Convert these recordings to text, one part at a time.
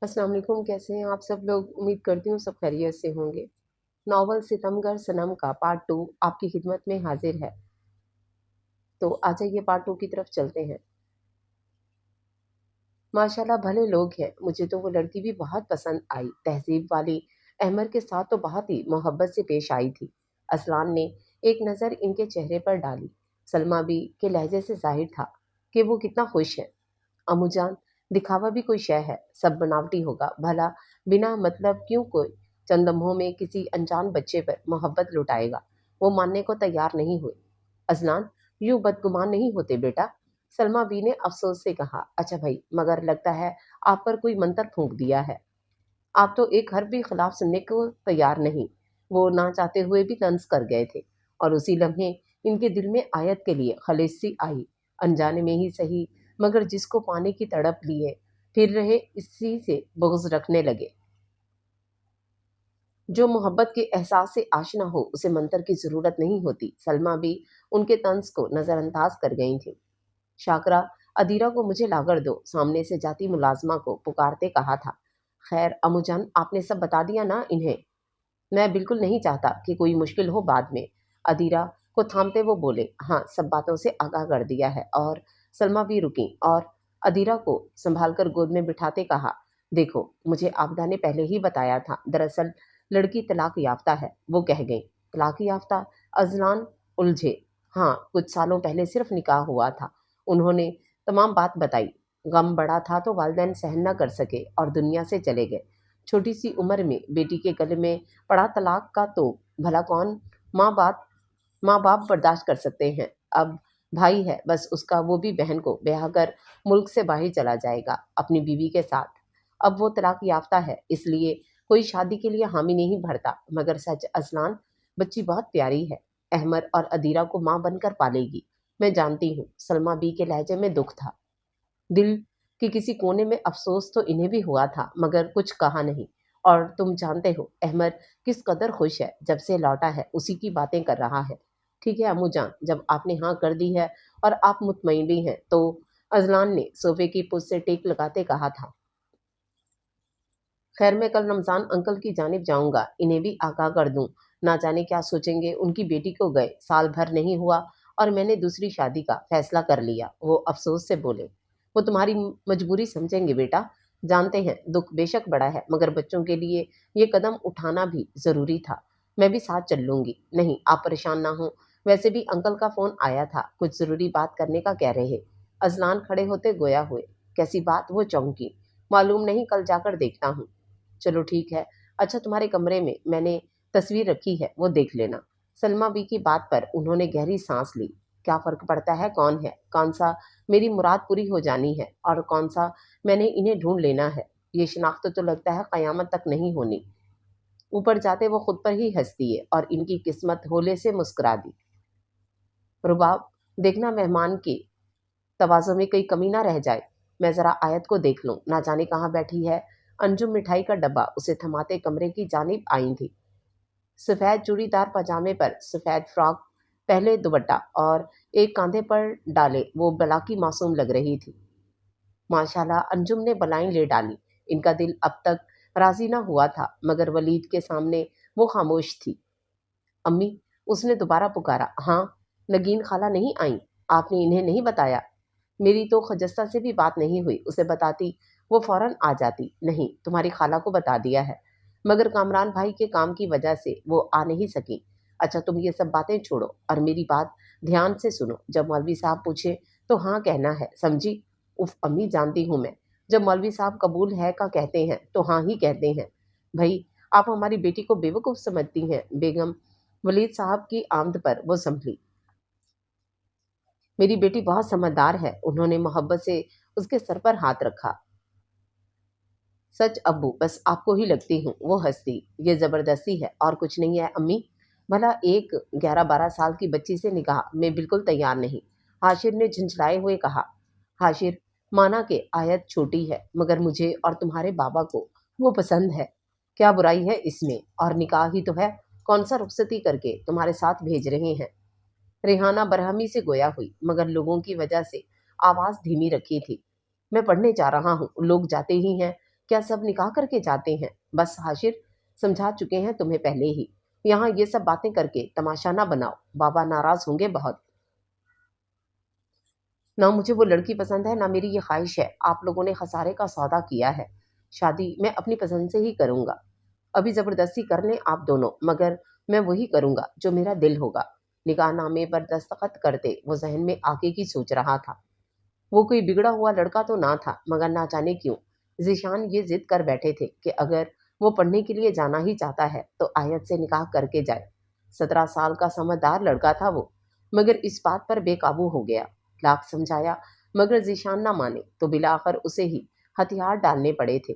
अस्सलाम वालेकुम। कैसे हैं आप सब लोग? उम्मीद करती हूँ सब खैरियत से होंगे। नॉवल सितमगर सनम का पार्ट 2 आपकी खिदमत में हाजिर है। तो आ जाइए पार्ट 2 की तरफ चलते हैं। माशाल्लाह भले लोग हैं, मुझे तो वो लड़की भी बहुत पसंद आई। तहज़ीब वाली अहमद के साथ तो बहुत ही मोहब्बत से पेश आई थी। असलान ने एक नज़र इनके चेहरे पर डाली। सलमा भी के लहजे से ज़ाहिर था कि वो कितना खुश है। अम्मूजान, दिखावा भी कोई शय है, सब बनावटी होगा। भला बिना मतलब क्यों कोई चंद लम्हों में किसी अनजान बच्चे पर मोहब्बत लुटाएगा? वो मानने को तैयार नहीं हुए। अजलान, यूं बदगुमान नहीं होते बेटा। सलमा बी ने अफसोस से कहा। अच्छा भाई, मगर लगता है आप पर कोई मंतर फूंक दिया है। आप तो एक हर्फ भी खिलाफ सुनने को तैयार नहीं। वो ना चाहते हुए भी तंज कर गए थे, और उसी लम्हे इनके दिल में आयत के लिए खलिश सी आई। अनजाने में ही सही, मगर जिसको पाने की तड़प लिए फिर रहे, इसी से बुग़्ज़ रखने लगे। जो मोहब्बत के एहसास से आशना हो उसे मंतर की ज़रूरत नहीं होती। सलमा भी उनके तंज को नज़रअंदाज कर गई थी। शाकरा, अदीरा को मुझे लाकर दो, सामने से जाती मुलाजमा को पुकारते कहा था। खैर अम्मुजान, आपने सब बता दिया ना इन्हें? मैं बिल्कुल नहीं चाहता कि कोई मुश्किल हो बाद में। अदीरा को थामते वो बोले, हाँ सब बातों से आगाह कर दिया है। और सलमा भी रुकी और अदीरा को संभाल कर गोद में बिठाते कहा, देखो मुझे आबदा ने पहले ही बताया था, दरअसल लड़की तलाक याफ्ता है। वो कह गई, तलाक याफ्ता? अजलान उलझे। हाँ, कुछ सालों पहले सिर्फ निकाह हुआ था। उन्होंने तमाम बात बताई। गम बड़ा था तो वालिदैन सहन न कर सके और दुनिया से चले गए। छोटी सी उम्र में बेटी के गले में पड़ा तलाक का तो भला कौन माँ बाप माँ बाप बर्दाश्त कर सकते हैं। अब भाई है बस उसका, वो भी बहन को ब्याह कर मुल्क से बाहर चला जाएगा अपनी बीवी के साथ। अब वो तलाक याफ्ता है, इसलिए कोई शादी के लिए हामी नहीं भरता। मगर सच अजलान, बच्ची बहुत प्यारी है। अहमद और अदीरा को माँ बनकर पालेगी। मैं जानती हूँ। सलमा बी के लहजे में दुख था। दिल के किसी कोने में अफसोस तो इन्हें भी हुआ था, मगर कुछ कहा नहीं। और तुम जानते हो अहमद किस कदर खुश है, जब से लौटा है उसी की बातें कर रहा है। ठीक है अम्मू जान, जब आपने हाँ कर दी है और आप मुतमईन भी हैं तो। अजलान ने सोफे की पुश से टेक लगाते कहा था। खैर मैं कल रमजान अंकल की जानिब जाऊंगा, इन्हें भी आगाह कर दूं। ना जाने क्या सोचेंगे, उनकी बेटी को गए साल भर नहीं हुआ और मैंने दूसरी शादी का फैसला कर लिया। वो अफसोस से बोले। वो तुम्हारी मजबूरी समझेंगे बेटा। जानते हैं दुख बेशक बड़ा है, मगर बच्चों के लिए ये कदम उठाना भी जरूरी था। मैं भी साथ चल लूंगी। नहीं आप परेशान ना हो। वैसे भी अंकल का फोन आया था, कुछ जरूरी बात करने का कह रहे। अजलान खड़े होते गोया हुए। कैसी बात? वो चौंकी। मालूम नहीं, कल जाकर देखता हूँ। चलो ठीक है। अच्छा तुम्हारे कमरे में मैंने तस्वीर रखी है, वो देख लेना। सलमा बी की बात पर उन्होंने गहरी सांस ली। क्या फर्क पड़ता है कौन है, कौन सा मेरी मुराद पूरी हो जानी है और कौन सा मैंने इन्हें ढूंढ लेना है। ये शिनाख्त तो लगता है कयामत तक नहीं होनी। ऊपर जाते वो खुद पर ही हंस दिए और इनकी किस्मत होले से मुस्कुरा दी। रुबाब, देखना मेहमान की तवाज़ो में कहीं कमी ना रह जाए। मैं ज़रा आयत को देख लूँ, ना जाने कहाँ बैठी है। अंजुम मिठाई का डब्बा उसे थमाते कमरे की जानिब आई थी। सफ़ेद चूड़ीदार पजामे पर सफ़ेद फ्रॉक, पहले दुपट्टा और एक कांधे पर डाले वो बलाकी मासूम लग रही थी। माशाल्लाह, अंजुम ने बलाइन ले डाली। इनका दिल अब तक राज़ी ना हुआ था, मगर वलीद के सामने वो खामोश थी। अम्मी, उसने दोबारा पुकारा। हाँ, नगीन खाला नहीं आई? आपने इन्हें नहीं बताया? मेरी तो खजस्ता से भी बात नहीं हुई, उसे बताती वो फौरन आ जाती। नहीं, तुम्हारी खाला को बता दिया है, मगर कामरान भाई के काम की वजह से वो आ नहीं सकी। अच्छा तुम ये सब बातें छोड़ो और मेरी बात ध्यान से सुनो। जब मौलवी साहब पूछे तो हाँ कहना है, समझी? उफ अम्मी, जानती हूँ मैं। जब मौलवी साहब कबूल है का कहते हैं तो हाँ ही कहते हैं। भाई, आप हमारी बेटी को बेवकूफ़ समझती हैं। बेगम वलीद साहब की आमद पर वो संभली। मेरी बेटी बहुत समझदार है। उन्होंने मोहब्बत से उसके सर पर हाथ रखा। सच अब्बू, बस आपको ही लगती हूँ। वो हंसती। ये जबरदस्ती है और कुछ नहीं है अम्मी। भला एक 11-12 साल की बच्ची से निकाह मैं बिल्कुल तैयार नहीं। हाशिर ने झंझलाए हुए कहा। हाशिर, माना कि आयत छोटी है, मगर मुझे और तुम्हारे बाबा को वो पसंद है। क्या बुराई है इसमें? और निकाह ही तो है, कौन सा रुखसती करके तुम्हारे साथ भेज रहे हैं। रेहाना बरहमी से गोया हुई, मगर लोगों की वजह से आवाज़ धीमी रखी थी। मैं पढ़ने जा रहा हूँ, लोग जाते ही हैं। क्या सब निकाह करके जाते हैं? बस हाशिर, समझा चुके हैं तुम्हें पहले ही। यहाँ ये सब बातें करके तमाशा ना बनाओ, बाबा नाराज होंगे बहुत। ना मुझे वो लड़की पसंद है, ना मेरी ये ख्वाहिश है। आप लोगों ने खसारे का सौदा किया है। शादी मैं अपनी पसंद से ही करूंगा। अभी जबरदस्ती कर लें आप दोनों, मगर मैं वही करूंगा जो मेरा दिल होगा। निकाहनामे पर दस्तखत करते वो जहन में आगे की सोच रहा था। वो कोई बिगड़ा हुआ लड़का तो ना था, मगर ना जाने क्यों ज़ीशान ये जिद कर बैठे थे कि अगर वो पढ़ने के लिए जाना ही चाहता है तो आयत से निकाह करके जाए। 17 साल का समझदार लड़का था वो, मगर इस बात पर बेकाबू हो गया। लाख समझाया, मगर ज़ीशान ना माने तो बिलाखिर उसे ही हथियार डालने पड़े थे।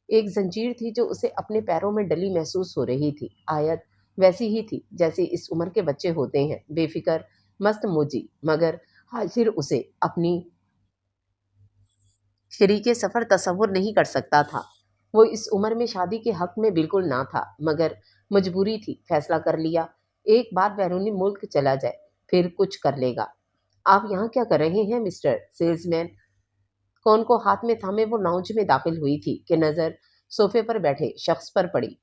एक जंजीर थी जो उसे अपने पैरों में डली महसूस हो रही थी। आयत वैसी ही थी जैसे इस उम्र के बच्चे होते हैं, बेफिक्र, मस्त मोजी, मगर हाजिर उसे अपनी शरीके सफ़र तसव्वुर नहीं कर सकता था। वो इस उम्र में शादी के हक में बिल्कुल ना था, मगर मजबूरी थी। फैसला कर लिया, एक बार बैरूनी मुल्क चला जाए, फिर कुछ कर लेगा। आप यहाँ क्या कर रहे हैं मिस्टर सेल्समैन? कौन को हाथ में थामे वो लाउंज में दाखिल हुई थी कि नज़र सोफे पर बैठे शख्स पर पड़ी।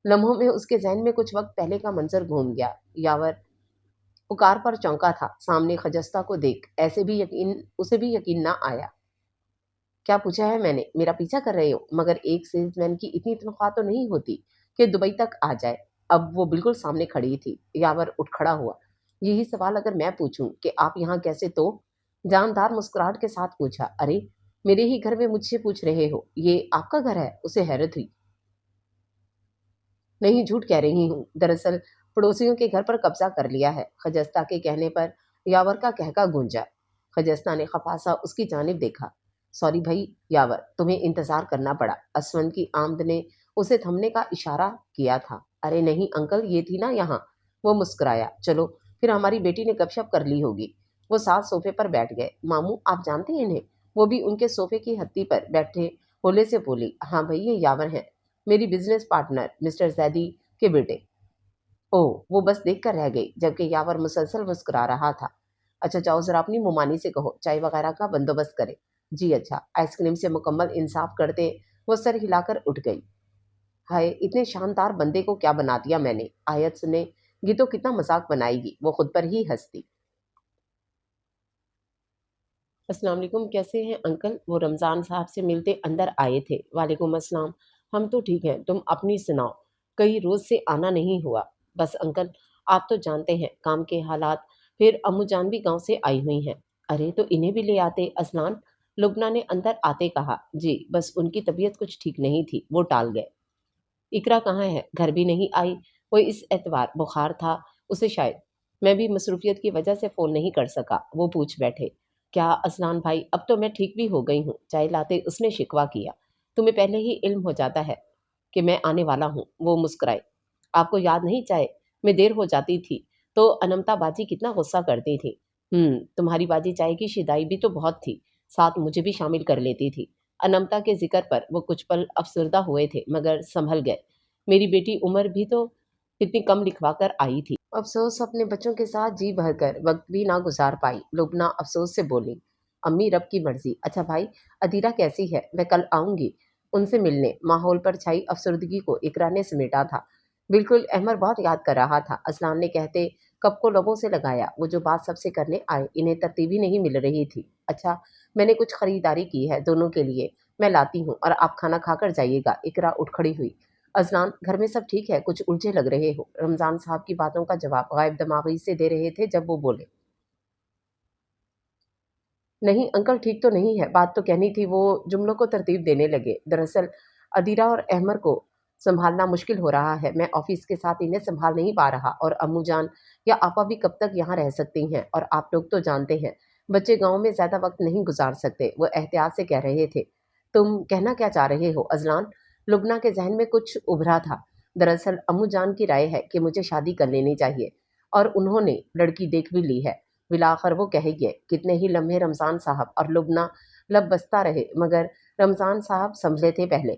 लम्हों में उसके जहन में कुछ वक्त पहले का मंजर घूम गया। यावर पुकार पर चौंका था। सामने खजस्ता को देख ऐसे भी यकीन उसे भी यकीन ना आया। क्या पूछा है मैंने? मेरा पीछा कर रहे हो? मगर एक सेल्समैन की इतनी तनख्वाह तो नहीं होती कि दुबई तक आ जाए। अब वो बिल्कुल सामने खड़ी थी। यावर उठ खड़ा हुआ। यही सवाल अगर मैं पूछूं कि आप यहाँ कैसे, तो जानदार मुस्कुराहट के साथ पूछा। अरे, मेरे ही घर में मुझसे पूछ रहे हो? ये आपका घर है? उसे हैरत हुई। नहीं, झूठ कह रही हूँ। दरअसल पड़ोसियों के घर पर कब्जा कर लिया है। खजस्ता के कहने पर यावर का कहका गूंजा। खजस्ता ने खफासा उसकी जानिब देखा। सॉरी भाई यावर, तुम्हें इंतजार करना पड़ा। असवन की आमद ने उसे थमने का इशारा किया था। अरे नहीं अंकल, ये थी ना यहाँ। वो मुस्कुराया। चलो फिर, हमारी बेटी ने गपशप कर ली होगी। वो साथ सोफे पर बैठ गए। मामू, आप जानते हैं इन्हें? वो भी उनके सोफे की हत्ती पर बैठे होले से बोली। हाँ भाई, ये यावर हैं, मेरी बिजनेस पार्टनर मिस्टर जैदी के बेटे। ओह, वो बस देख कर रह गई, जबकि यावर मुसलसल मुस्कुरा रहा था। अच्छा जाओ, जरा अपनी मुमानी से कहो चाय वगैरह का बंदोबस्त करे। जी अच्छा। आइसक्रीम से मुकम्मल इंसाफ करते वो सर हिलाकर उठ गई। हाय, इतने शानदार बंदे को क्या बना दिया मैंने। आयत सुने ये तो कितना मजाक बनाएगी। वो खुद पर ही हंसती। अस्सलाम वालेकुम, कैसे हैं अंकल? वो रमज़ान साहब से मिलते अंदर आए थे। वालेकुम अस्सलाम। हम तो ठीक हैं, तुम अपनी सुनाओ। कई रोज़ से आना नहीं हुआ। बस अंकल, आप तो जानते हैं काम के हालात। फिर अम्मू जान भी गांव से आई हुई हैं। अरे तो इन्हें भी ले आते असलान। लुबना ने अंदर आते कहा। जी, बस उनकी तबीयत कुछ ठीक नहीं थी, वो टाल गए। इकरा कहाँ है? घर भी नहीं आई। वो इस एतवार बुखार था उसे शायद। मैं भी मसरूफियत की वजह से फ़ोन नहीं कर सका। वो पूछ बैठे। क्या असलान भाई, अब तो मैं ठीक भी हो गई हूँ। चाय लाते उसने शिकवा किया। तुम्हें पहले ही इल्म हो जाता है कि मैं आने वाला हूँ। वो मुस्कुराए। आपको याद नहीं चाय में देर हो जाती थी तो अनमता बाजी कितना गुस्सा करती थी। तुम्हारी बाजी चाय की शिदाई भी तो बहुत थी, साथ मुझे भी शामिल कर लेती थी। अनमता के जिक्र पर वो कुछ पल अफसरदा हुए थे, मगर संभल गए। मेरी बेटी उमर भी तो कितनी कम लिखवा कर आई थी। अफसोस अपने बच्चों के साथ जी भरकर वक्त भी ना गुजार पाई। लुबना अफसोस से बोली। अम्मी, रब की मर्जी। अच्छा भाई, अदीरा कैसी है? मैं कल आऊंगी उनसे मिलने। माहौल पर छाई अफसरदगी को इकरा ने समेटा था। बिल्कुल, अहमद बहुत याद कर रहा था। असलान ने कहते कब को लबों से लगाया। वो जो बात सबसे करने आए, इन्हें तरतीब ही नहीं मिल रही थी। अच्छा, मैंने कुछ खरीदारी की है दोनों के लिए, मैं लाती हूँ और आप खाना खाकर जाइएगा। इकरा उठ खड़ी हुई। अजलान, घर में सब ठीक है? कुछ उलझे लग रहे हो। रमजान साहब की बातों का जवाब गायब दमागी से दे रहे थे जब वो बोले। नहीं अंकल, ठीक तो नहीं है। बात तो कहनी थी। वो जुमलों को तरतीब देने लगे। दरअसल अदीरा और अहमर को संभालना मुश्किल हो रहा है। मैं ऑफिस के साथ इन्हें संभाल नहीं पा रहा, और अम्मू जान या आपा भी कब तक यहाँ रह सकती हैं। और आप लोग तो जानते हैं, बच्चे गांव में ज्यादा वक्त नहीं गुजार सकते। वो एहतियात से कह रहे थे। तुम कहना क्या चाह रहे हो अजलान? लुबना के जहन में कुछ उभरा था। दरअसल अम्मू जान की राय है कि मुझे शादी कर लेनी चाहिए, और उन्होंने लड़की देख भी ली है। बिलाखिर वो कह गए। कितने ही लम्हे रमज़ान साहब और लुबना लब बसता रहे, मगर रमज़ान साहब समझे थे पहले।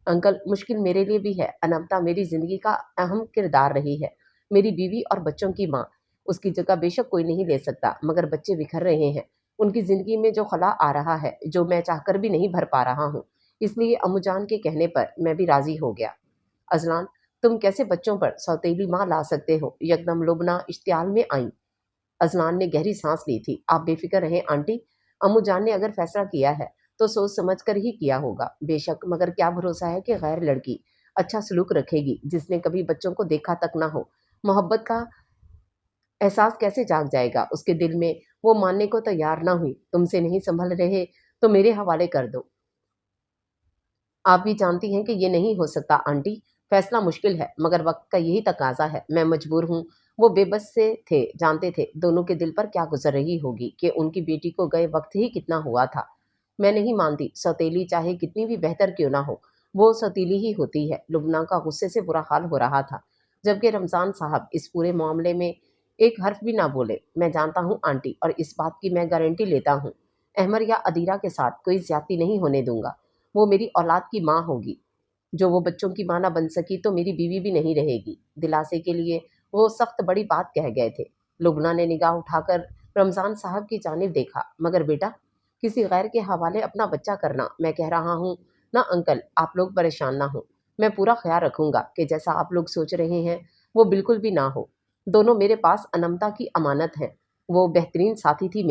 अंकल, मुश्किल मेरे लिए भी है। अनंता मेरी ज़िंदगी का अहम किरदार रही है, मेरी बीवी और बच्चों की माँ। उसकी जगह बेशक कोई नहीं ले सकता, मगर बच्चे बिखर रहे हैं। उनकी ज़िंदगी में जो खला आ रहा है, जो मैं चाहकर भी नहीं भर पा रहा हूँ, اس لیے अम्मू जान के कहने पर मैं भी राजी हो गया। अजलान, तुम कैसे बच्चों पर सौतेली माँ ला सकते हो? यकदम लुबना इश्तियाल में आई। अजलान ने गहरी सांस ली थी। आप बेफिक्र रहें आंटी, अम्मू जान ने अगर फैसला किया है तो सोच समझ कर ही किया होगा। बेशक, मगर क्या भरोसा है कि गैर लड़की अच्छा सलूक रखेगी जिसने कभी बच्चों को देखा तक ना हो। मोहब्बत का एहसास कैसे जाग जाएगा उसके दिल में? वो मानने को तैयार ना हुई। तुमसे नहीं संभल रहे तो मेरे हवाले कर दो। आप भी जानती हैं कि ये नहीं हो सकता आंटी। फैसला मुश्किल है मगर वक्त का यही तकाजा है। मैं मजबूर हूँ। वो बेबस से थे, जानते थे दोनों के दिल पर क्या गुजर रही होगी कि उनकी बेटी को गए वक्त ही कितना हुआ था। मैं नहीं मानती, सौतेली चाहे कितनी भी बेहतर क्यों ना हो, वो सौतीली ही होती है। लुबना का गुस्से से बुरा हाल हो रहा था, जबकि रमजान साहब इस पूरे मामले में एक हर्फ भी ना बोले। मैं जानता हूँ आंटी, और इस बात की मैं गारंटी लेता हूँ, अहमर या अदीरा के साथ कोई ज्यादती नहीं होने दूंगा। वो मेरी औलाद की माँ होगी। जो वो बच्चों की माँ ना बन सकी तो मेरी बीवी भी नहीं रहेगी। दिलासे के लिए वो सख्त बड़ी बात कह गए थे। लुबना ने निगाह उठाकर रमजान साहब की जानिब देखा। मगर बेटा, किसी गैर के हवाले अपना बच्चा करना, मैं कह रहा हूँ ना अंकल, आप लोग परेशान ना हो। मैं पूरा ख्याल रखूंगा कि जैसा आप लोग सोच रहे हैं वो बिल्कुल भी ना हो। दोनों मेरे पास अनमता की अमानत है। वो बेहतरीन साथी थी,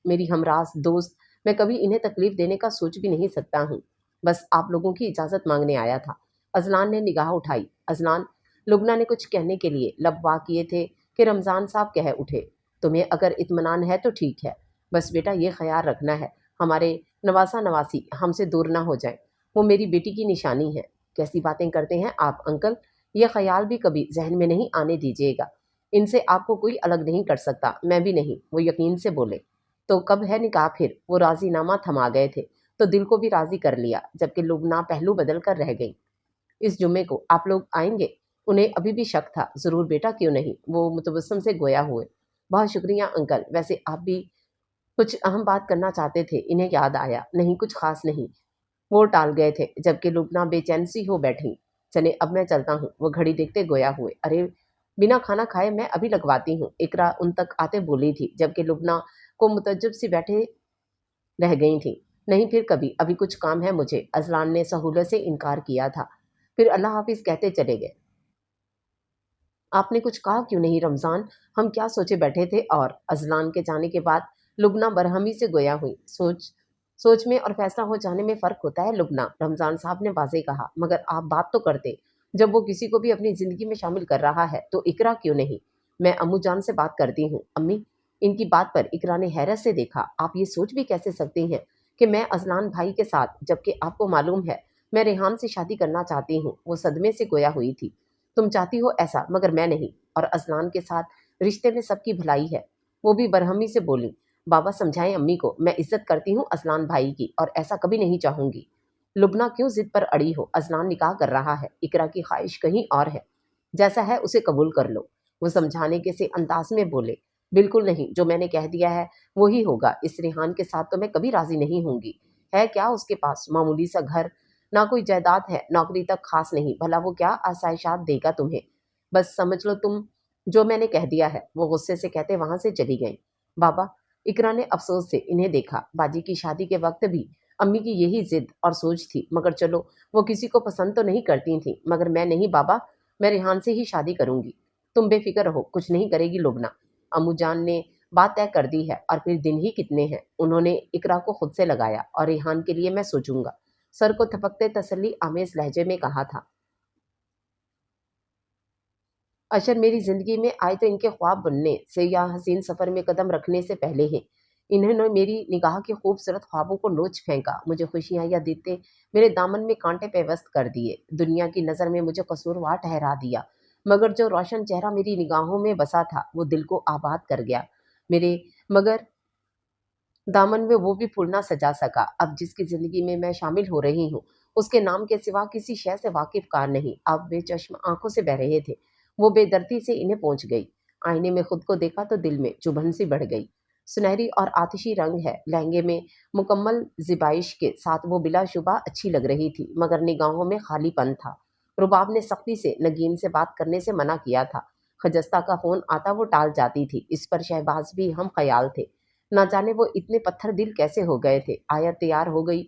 मेरी हमराज दोस्त। मैं कभी इन्हें तकलीफ देने का सोच भी नहीं सकता हूँ। बस आप लोगों की इजाज़त मांगने आया था। अजलान ने निगाह उठाई। अजलान, लुबना ने कुछ कहने के लिए लब वाह किए थे कि रमज़ान साहब कह उठे, तुम्हें अगर इत्मीनान है तो ठीक है। बस बेटा ये ख्याल रखना है हमारे नवासा नवासी हमसे दूर ना हो जाए। वो मेरी बेटी की निशानी है। कैसी बातें करते हैं आप अंकल, ये ख्याल भी कभी जहन में नहीं आने दीजिएगा। इनसे आपको कोई अलग नहीं कर सकता, मैं भी नहीं। वो यकीन से बोले। तो कब है निकाह फिर? वो राजीनामा थमा गए थे तो दिल को भी राजी कर लिया, जबकि लुबना पहलू बदल कर रह गई। इस जुम्मे को आप लोग आएंगे? उन्हें अभी भी शक था। जरूर बेटा, क्यों नहीं। वो मुतबस्सम से गोया हुए। बहुत शुक्रिया अंकल, वैसे आप भी कुछ अहम बात करना चाहते थे, इन्हें याद आया। नहीं, कुछ खास नहीं। वो टाल गए थे, जबकि लुबना बेचैन सी हो बैठी। चले अब मैं चलता हूँ। वो घड़ी देखते गोया हुए। अरे, बिना खाना खाए मैं अभी लगवाती हूँ, इकरा उन तक आते बोली थी, जबकि लुबना को मुतज्जब सी बैठे रह गई थी। नहीं फिर कभी, अभी कुछ काम है मुझे। अजलान ने सहूलत से इनकार किया था, फिर अल्लाह हाफिज कहते चले गए। आपने कुछ कहा क्यों नहीं रमजान? हम क्या सोचे बैठे थे? और अजलान के जाने के बाद लुबना बरहमी से गोया हुई। सोच सोच में और फैसला हो जाने में फर्क होता है लुबना, रमजान साहब ने वाजे कहा। मगर आप बात तो करते। जब वो किसी को भी अपनी जिंदगी में शामिल कर रहा है तो इकरा क्यों नहीं? मैं अम्मू जान से बात करती हूँ। अम्मी, इनकी बात पर इकरा ने हैरत से देखा। आप ये सोच भी कैसे सकती हैं कि मैं अजलान भाई के साथ, जबकि आपको मालूम है मैं रेहान से शादी करना चाहती हूँ। वो सदमे से गोया हुई थी। तुम चाहती हो ऐसा, मगर मैं नहीं। और अजलान के साथ रिश्ते में सबकी भलाई है। वो भी बरहमी से बोली। बाबा समझाएं अम्मी को, मैं इज्जत करती हूँ अजलान भाई की और ऐसा कभी नहीं चाहूंगी। लुबना क्यों जिद पर अड़ी हो? अजलान निकाह कर रहा है, इकरा की ख्वाहिश कहीं और है। जैसा है उसे कबूल कर लो। वो समझाने के से अंदाज में बोले। बिल्कुल नहीं, जो मैंने कह दिया है वही होगा। इस रेहान के साथ तो मैं कभी राजी नहीं होंगी। है क्या उसके पास? मामूली सा घर, ना कोई जायदाद है, नौकरी तक खास नहीं। भला वो क्या आसाइशात देगा तुम्हें? बस समझ लो तुम, जो मैंने कह दिया है। वो गुस्से से कहते वहां से चली गई। बाबा, इकरा ने अफसोस से इन्हें देखा। बाजी की शादी के वक्त भी अम्मी की यही जिद और सोच थी, मगर चलो, वो किसी को पसंद तो नहीं करती थी। मगर मैं नहीं बाबा, मैं रेहान से ही शादी करूंगी। तुम बेफिक्र रहो, कुछ नहीं करेगी लुबना। अम्मू जान ने बात तय कर दी है, और फिर दिन ही कितने हैं। उन्होंने इकरा को खुद से लगाया, और रेहान के लिए मैं सोचूंगा। सर को थपकते तसल्ली आमेज लहजे में कहा था। अशर मेरी जिंदगी में आए तो इनके ख्वाब बनने से या हसीन सफर में कदम रखने से पहले ही इन्होंने मेरी निगाह के खूबसूरत ख्वाबों को नोच फेंका। मुझे खुशियां या देते मेरे दामन में कांटे पेवस्त कर दिए। दुनिया की नज़र में मुझे कसूरवार ठहरा दिया। मगर जो रोशन चेहरा मेरी निगाहों में बसा था वो दिल को आबाद कर गया मेरे। मगर दामन में वो भी फूल ना सजा सका। अब जिसकी जिंदगी में मैं शामिल हो रही हूँ उसके नाम के सिवा किसी शय से वाकिफ कार नहीं। अब बेचश्म आंखों से बह रहे थे। वो बेदर्दी से इन्हें पहुंच गई। आईने में खुद को देखा तो दिल में चुभन सी बढ़ गई। सुनहरी और आतिशी रंग है लहंगे में, मुकम्मल जिबाइश के साथ वो बिलाशुबा अच्छी लग रही थी, मगर निगाहों में खालीपन था। रुबाब ने सख्ती से नगीन से बात करने से मना किया था। खजस्ता का फोन आता वो टाल जाती थी। इस पर शहबाज भी हम ख्याल थे। ना जाने वो इतने पत्थर दिल कैसे हो गए थे। आयत तैयार हो गई।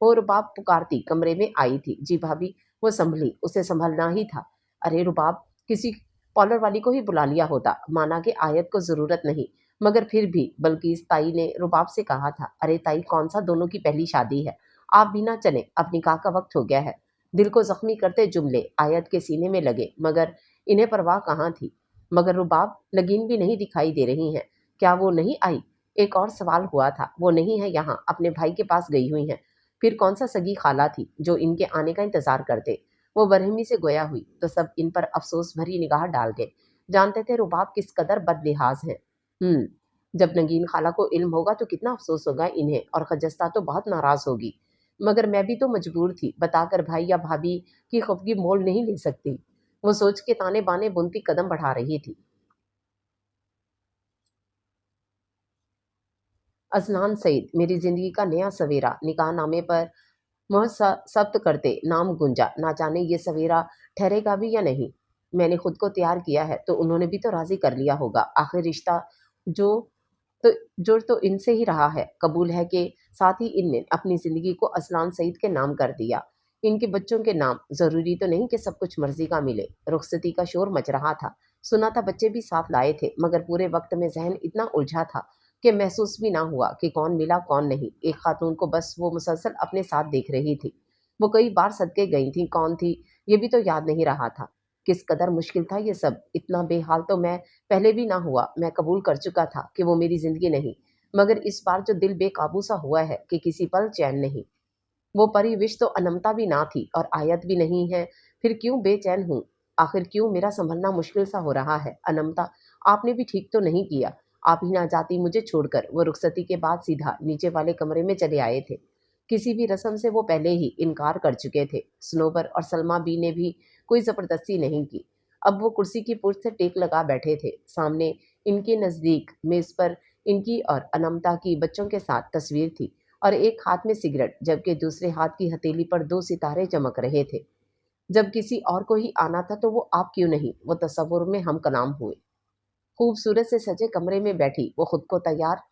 वो रुबाब पुकारती कमरे में आई थी। जी भाभी, वो संभली, उसे संभलना ही था। अरे रुबाब, किसी कॉलर वाली को ही बुला लिया होता। माना कि आयत को जरूरत नहीं, मगर फिर भी बल्किस ताई ने रुबाब से कहा था, अरे ताई, कौन सा दोनों की पहली शादी है, आप भी ना चले, अब निकाह का वक्त हो गया है। दिल को जख्मी करते जुमले आयत के सीने में लगे, मगर इन्हें परवाह कहाँ थी। मगर रुबाब, लगीन भी नहीं दिखाई दे रही हैं, क्या वो नहीं आई? एक और सवाल हुआ था, वो नहीं है यहाँ, अपने भाई के पास गई हुई हैं। फिर कौन सा सगी खाला थी जो इनके आने का इंतजार करते। वो बरहमी से गोया हुई तो सब इन पर अफसोस भरी निगाह डाल गए। जानते थे रुबाब किस कदर बदलिहाज है। जब नगीन खाला को इल्म होगा तो कितना अफसोस होगा इन्हें, और खजस्ता तो बहुत नाराज होगी। मगर मैं भी तो मजबूर थी, बताकर भाई या भाभी की खफगी मोल नहीं ले सकती। वो सोच के ताने बाने बुनती कदम बढ़ा रही थी। अजनान सईद, मेरी जिंदगी का नया सवेरा। निकाह नामे पर मोहर सब्त करते नाम गुंजा, ना जाने ये सवेरा ठहरेगा भी या नहीं। मैंने खुद को तैयार किया है तो उन्होंने भी तो राजी कर लिया होगा। आखिर रिश्ता जो तो जो इनसे ही रहा है, कबूल है कि साथ ही इनने अपनी जिंदगी को असलान सईद के नाम कर दिया। इनके बच्चों के नाम, जरूरी तो नहीं कि सब कुछ मर्जी का मिले। रुखसती का शोर मच रहा था, सुना था बच्चे भी साथ लाए थे, मगर पूरे वक्त में जहन इतना उलझा था कि महसूस भी ना हुआ कि कौन मिला कौन नहीं। एक खातून को बस वो मुसलसल अपने साथ देख रही थी। वो कई बार सदके गई थी, कौन थी ये भी तो याद नहीं रहा था। किस कदर मुश्किल था ये सब, इतना बेहाल तो मैं पहले भी ना हुआ। मैं कबूल कर चुका था कि वो मेरी जिंदगी नहीं, मगर इस बार जो दिल बेकाबू सा हुआ है कि किसी पल चैन नहीं। वो परिविश तो अनमता भी ना थी और आयत भी नहीं है, फिर क्यों बेचैन हूँ? आखिर क्यों मेरा संभलना मुश्किल सा हो रहा है? अनमता, आपने भी ठीक तो नहीं किया, आप ही ना जाती मुझे छोड़कर। वो रुखसती के बाद सीधा नीचे वाले कमरे में चले आए थे। किसी भी रस्म से वो पहले ही इनकार कर चुके थे। स्नोबर और सलमा बी ने भी कोई जबरदस्ती नहीं की। अब वो कुर्सी की पुर्ज से टेक लगा बैठे थे। सामने इनके नजदीक मेज पर इनकी और अनमता की बच्चों के साथ तस्वीर थी, और एक हाथ में सिगरेट, जबकि दूसरे हाथ की हथेली पर दो सितारे चमक रहे थे। जब किसी और को ही आना था तो वो आप क्यों नहीं, वो तस्वुर में हम कलाम हुए। खूबसूरत से सजे कमरे में बैठी वो खुद को तैयार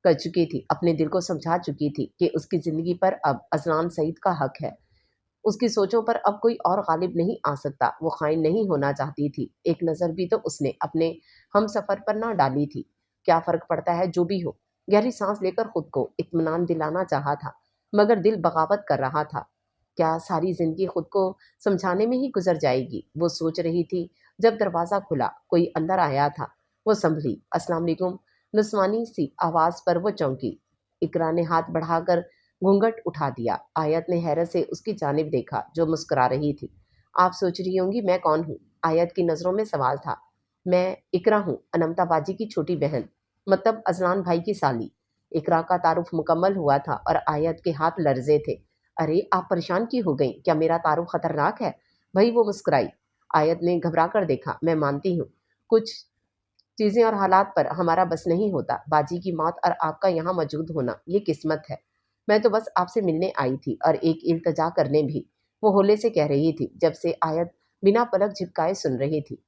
कर चुकी थी, अपने दिल को समझा चुकी थी कि उसकी जिंदगी पर अब अजलान सईद का हक है। उसकी सोचों पर अब कोई और गालिब नहीं आ सकता। वो खाइन नहीं होना चाहती थी। एक नज़र भी तो उसने अपने हम सफ़र पर ना डाली थी। क्या फ़र्क पड़ता है, जो भी हो। गहरी सांस लेकर खुद को इत्मीनान दिलाना चाहा था, मगर दिल बगावत कर रहा था। क्या सारी ज़िंदगी खुद को समझाने में ही गुजर जाएगी? वो सोच रही थी जब दरवाज़ा खुला, कोई अंदर आया था। वो संभली। अस्सलाम वालेकुम। नुस्वानी सी आवाज़ पर वो चौंकी। इकरा ने हाथ बढ़ाकर घूंघट उठा दिया। आयत ने हैरत से उसकी जानिब देखा जो मुस्कुरा रही थी। आप सोच रही होंगी मैं कौन हूँ? आयत की नज़रों में सवाल था। मैं इकरा हूँ, अनमता बाजी की छोटी बहन, मतलब अजलान भाई की साली। इकरा का तारुफ मुकम्मल हुआ था और आयत के हाथ लर्जे थे। अरे आप परेशान क्यों हो गई? क्या मेरा तारुफ खतरनाक है? भाई वो मुस्कुराई। आयत ने घबरा कर देखा। मैं मानती हूँ, कुछ चीज़ें और हालात पर हमारा बस नहीं होता। बाजी की मौत और आपका यहाँ मौजूद होना ये किस्मत है। मैं तो बस आपसे मिलने आई थी और एक इल्तजा करने भी, वो होले से कह रही थी, जब से आयत बिना पलक झिपकाए सुन रही थी।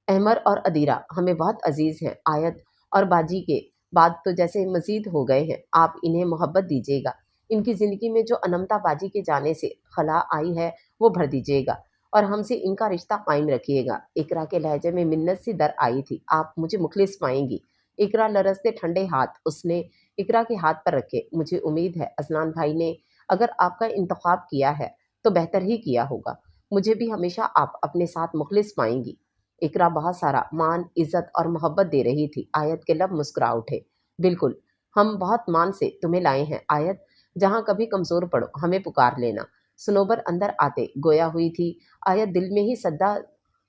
अहमर और अदीरा हमें बहुत अजीज हैं। आयत और बाजी के बाद तो जैसे मजीद हो गए हैं। आप इन्हें मोहब्बत दीजिएगा। इनकी ज़िंदगी में जो अनमता बाजी के जाने से खला आई है वो भर दीजिएगा, और हमसे इनका रिश्ता कायम रखिएगा। इकरा के लहजे में मिन्नत सी दर आई थी। आप मुझे मुखलिस पाएंगी। इकरा लरसते ठंडे हाथ उसने इकरा के हाथ पर रखे। मुझे उम्मीद है अजलान भाई ने अगर आपका इंतखाब किया है तो बेहतर ही किया होगा। मुझे भी हमेशा आप अपने साथ मुखलिस पाएंगी। इकरा बहुत सारा मान, इज्जत और मोहब्बत दे रही थी। आयत के लब मुस्कुरा उठे। बिल्कुल, हम बहुत मान से तुम्हें लाए हैं आयत। जहाँ कभी कमज़ोर पड़ो हमें पुकार लेना। सनोबर अंदर आते गोया हुई थी। आयत दिल में ही सद्दा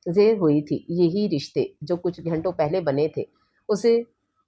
ज़ेर हुई थी। यही रिश्ते जो कुछ घंटों पहले बने थे उसे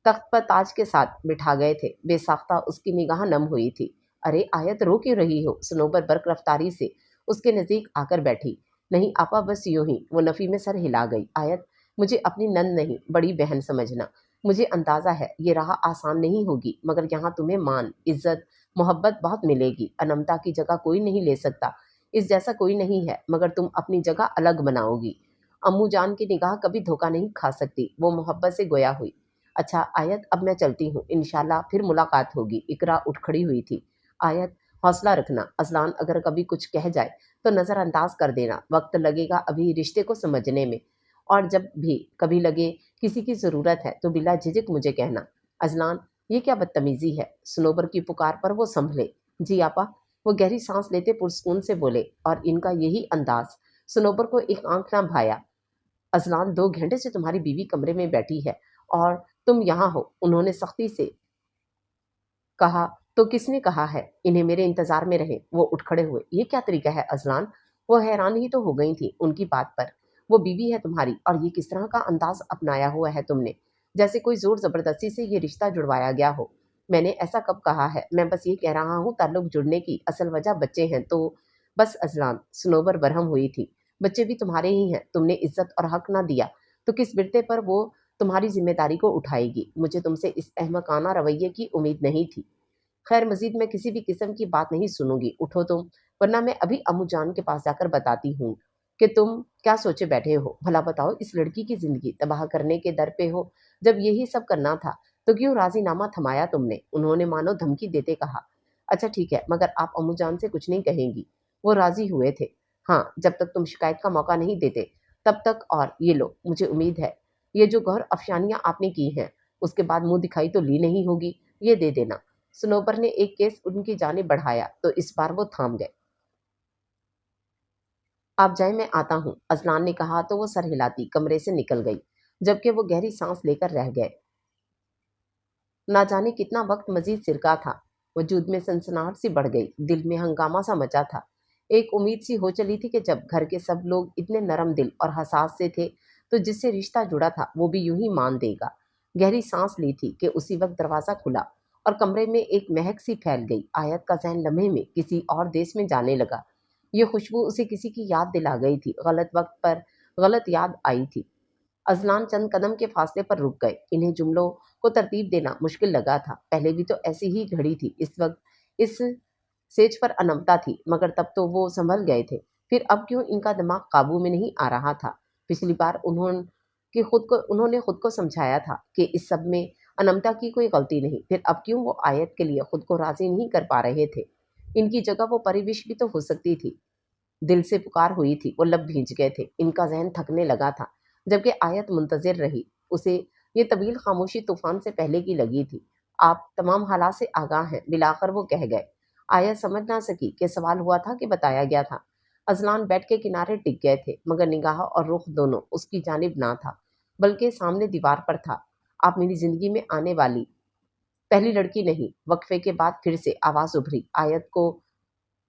तख्त पर ताज के साथ बिठा गए थे। बेसाख्ता उसकी निगाह नम हुई थी। अरे आयत, रो क्यों रही हो? सनोबर बर्क रफ्तारी से उसके नज़दीक आकर बैठी। नहीं आपा, बस यूं ही। वो नफ़ी में सर हिला गई। आयत, मुझे अपनी नंद नहीं बड़ी बहन समझना। मुझे अंदाज़ा है ये राह आसान नहीं होगी, मगर यहाँ तुम्हें मान, इज्जत, मोहब्बत बहुत मिलेगी। अनमता की जगह कोई नहीं ले सकता, इस जैसा कोई नहीं है, मगर तुम अपनी जगह अलग बनाओगी। अम्मू जान की निगाह कभी धोखा नहीं खा सकती। वो मोहब्बत से गोया हुई। अच्छा आयत, अब मैं चलती हूँ, इंशाल्लाह फिर मुलाकात होगी। इकरा उठ खड़ी हुई थी। आयत, हौसला रखना। अजलान अगर कभी कुछ कह जाए तो नज़रअंदाज कर देना, वक्त लगेगा अभी रिश्ते को समझने में। और जब भी कभी लगे किसी की ज़रूरत है तो बिला झिझक मुझे कहना। अजलान, ये क्या बदतमीजी है? सनोबर की पुकार पर वो संभले। जी आपा, वो गहरी सांस लेते पुरस्कून से बोले, और इनका यही अंदाज सनोबर को एक आंख ना भाया। अजलान, 2 घंटे से तुम्हारी बीवी कमरे में बैठी है और तुम यहाँ हो, उन्होंने सख्ती से कहा। तो किसने कहा है इन्हें मेरे इंतजार में रहे? वो उठ खड़े हुए। ये क्या तरीका है अजलान? वो हैरान ही तो हो गई थी उनकी बात पर। वो बीवी है तुम्हारी, और ये किस तरह का अंदाज अपनाया हुआ है तुमने, जैसे कोई जोर जबरदस्ती से ये रिश्ता जुड़वाया गया हो। मैंने ऐसा कब कहा है? मैं बस ये कह रहा हूँ ताल्लुक जुड़ने की असल वजह बच्चे हैं तो। बस अजलान, सनोबर बरहम हुई थी। बच्चे भी तुम्हारे ही हैं, तुमने इज्जत और हक ना दिया तो किस बिरते पर वो तुम्हारी जिम्मेदारी को उठाएगी? मुझे तुमसे इस अहमकाना रवैये की उम्मीद नहीं थी। खैर, मज़ीद मैं किसी भी किस्म की बात नहीं सुनूँगी, उठो तुम, वरना मैं अभी अम्मू जान के पास जाकर बताती हूँ कि तुम क्या सोचे बैठे हो। भला बताओ, इस लड़की की ज़िंदगी तबाह करने के दर पे हो। जब यही सब करना था तो क्यों राज़ीनामा थमाया तुमने? उन्होंने मानो धमकी देते कहा। अच्छा ठीक है, मगर आप अम्मू जान से कुछ नहीं कहेंगी? वो राज़ी हुए थे। हाँ, जब तक तुम शिकायत का मौका नहीं देते तब तक। और ये लो, मुझे उम्मीद है ये जो गौर अफ़शानियाँ आपने की हैं उसके बाद मुँह दिखाई तो ली नहीं होगी। ये दे देना। सनोबर ने एक केस उनकी जानिब बढ़ाया तो इस बार वो थाम गए। आप जाए, मैं आता हूँ, अजलान ने कहा तो वो सर हिलाती कमरे से निकल गई, जबकि वो गहरी सांस लेकर रह गए। ना जाने कितना वक्त मजीद सिरका था। वजूद में सनसनाहट सी बढ़ गई, दिल में हंगामा सा मचा था। एक उम्मीद सी हो चली थी कि जब घर के सब लोग इतने नरम दिल और हसास से थे तो जिससे रिश्ता जुड़ा था वो भी यूं ही मान देगा। गहरी सांस ली थी कि उसी वक्त दरवाज़ा खुला और कमरे में एक महक सी फैल गई। आयत का जहन लम्हे में किसी और देश में जाने लगा। ये खुशबू उसे किसी की याद दिला गई थी, गलत वक्त पर गलत याद आई थी। अजलान चंद कदम के फासले पर रुक गए। इन्हें जुमलों को तरतीब देना मुश्किल लगा था। पहले भी तो ऐसी ही घड़ी थी। इस वक्त इस सेज पर अनमता थी, मगर तब तो वो संभल गए थे। फिर अब क्यों इनका दिमाग काबू में नहीं आ रहा था? पिछली बार उन्होंने खुद को समझाया था कि इस सब में अनमता की कोई गलती नहीं। फिर अब क्यों वो आयत के लिए खुद को राजी नहीं कर पा रहे थे? इनकी जगह वो परिविश भी तो हो सकती थी। दिल से पुकार हुई थी, वो लब भींच गए थे। इनका ज़हन थकने लगा था, जबकि आयत मुंतज़िर रही। उसे ये तवील खामोशी तूफ़ान से पहले की लगी थी। आप तमाम हालात से आगाह हैं, बिलाखिर वो कह गए। आयत समझ ना सकी कि सवाल हुआ था कि बताया गया था। अज़लान बेड के किनारे टिक गए थे, मगर निगाह और रुख दोनों उसकी जानिब ना था, बल्कि सामने दीवार पर था। आप मेरी ज़िंदगी में आने वाली पहली लड़की नहीं। वक़्फ़े के बाद फिर से आवाज़ उभरी। आयत को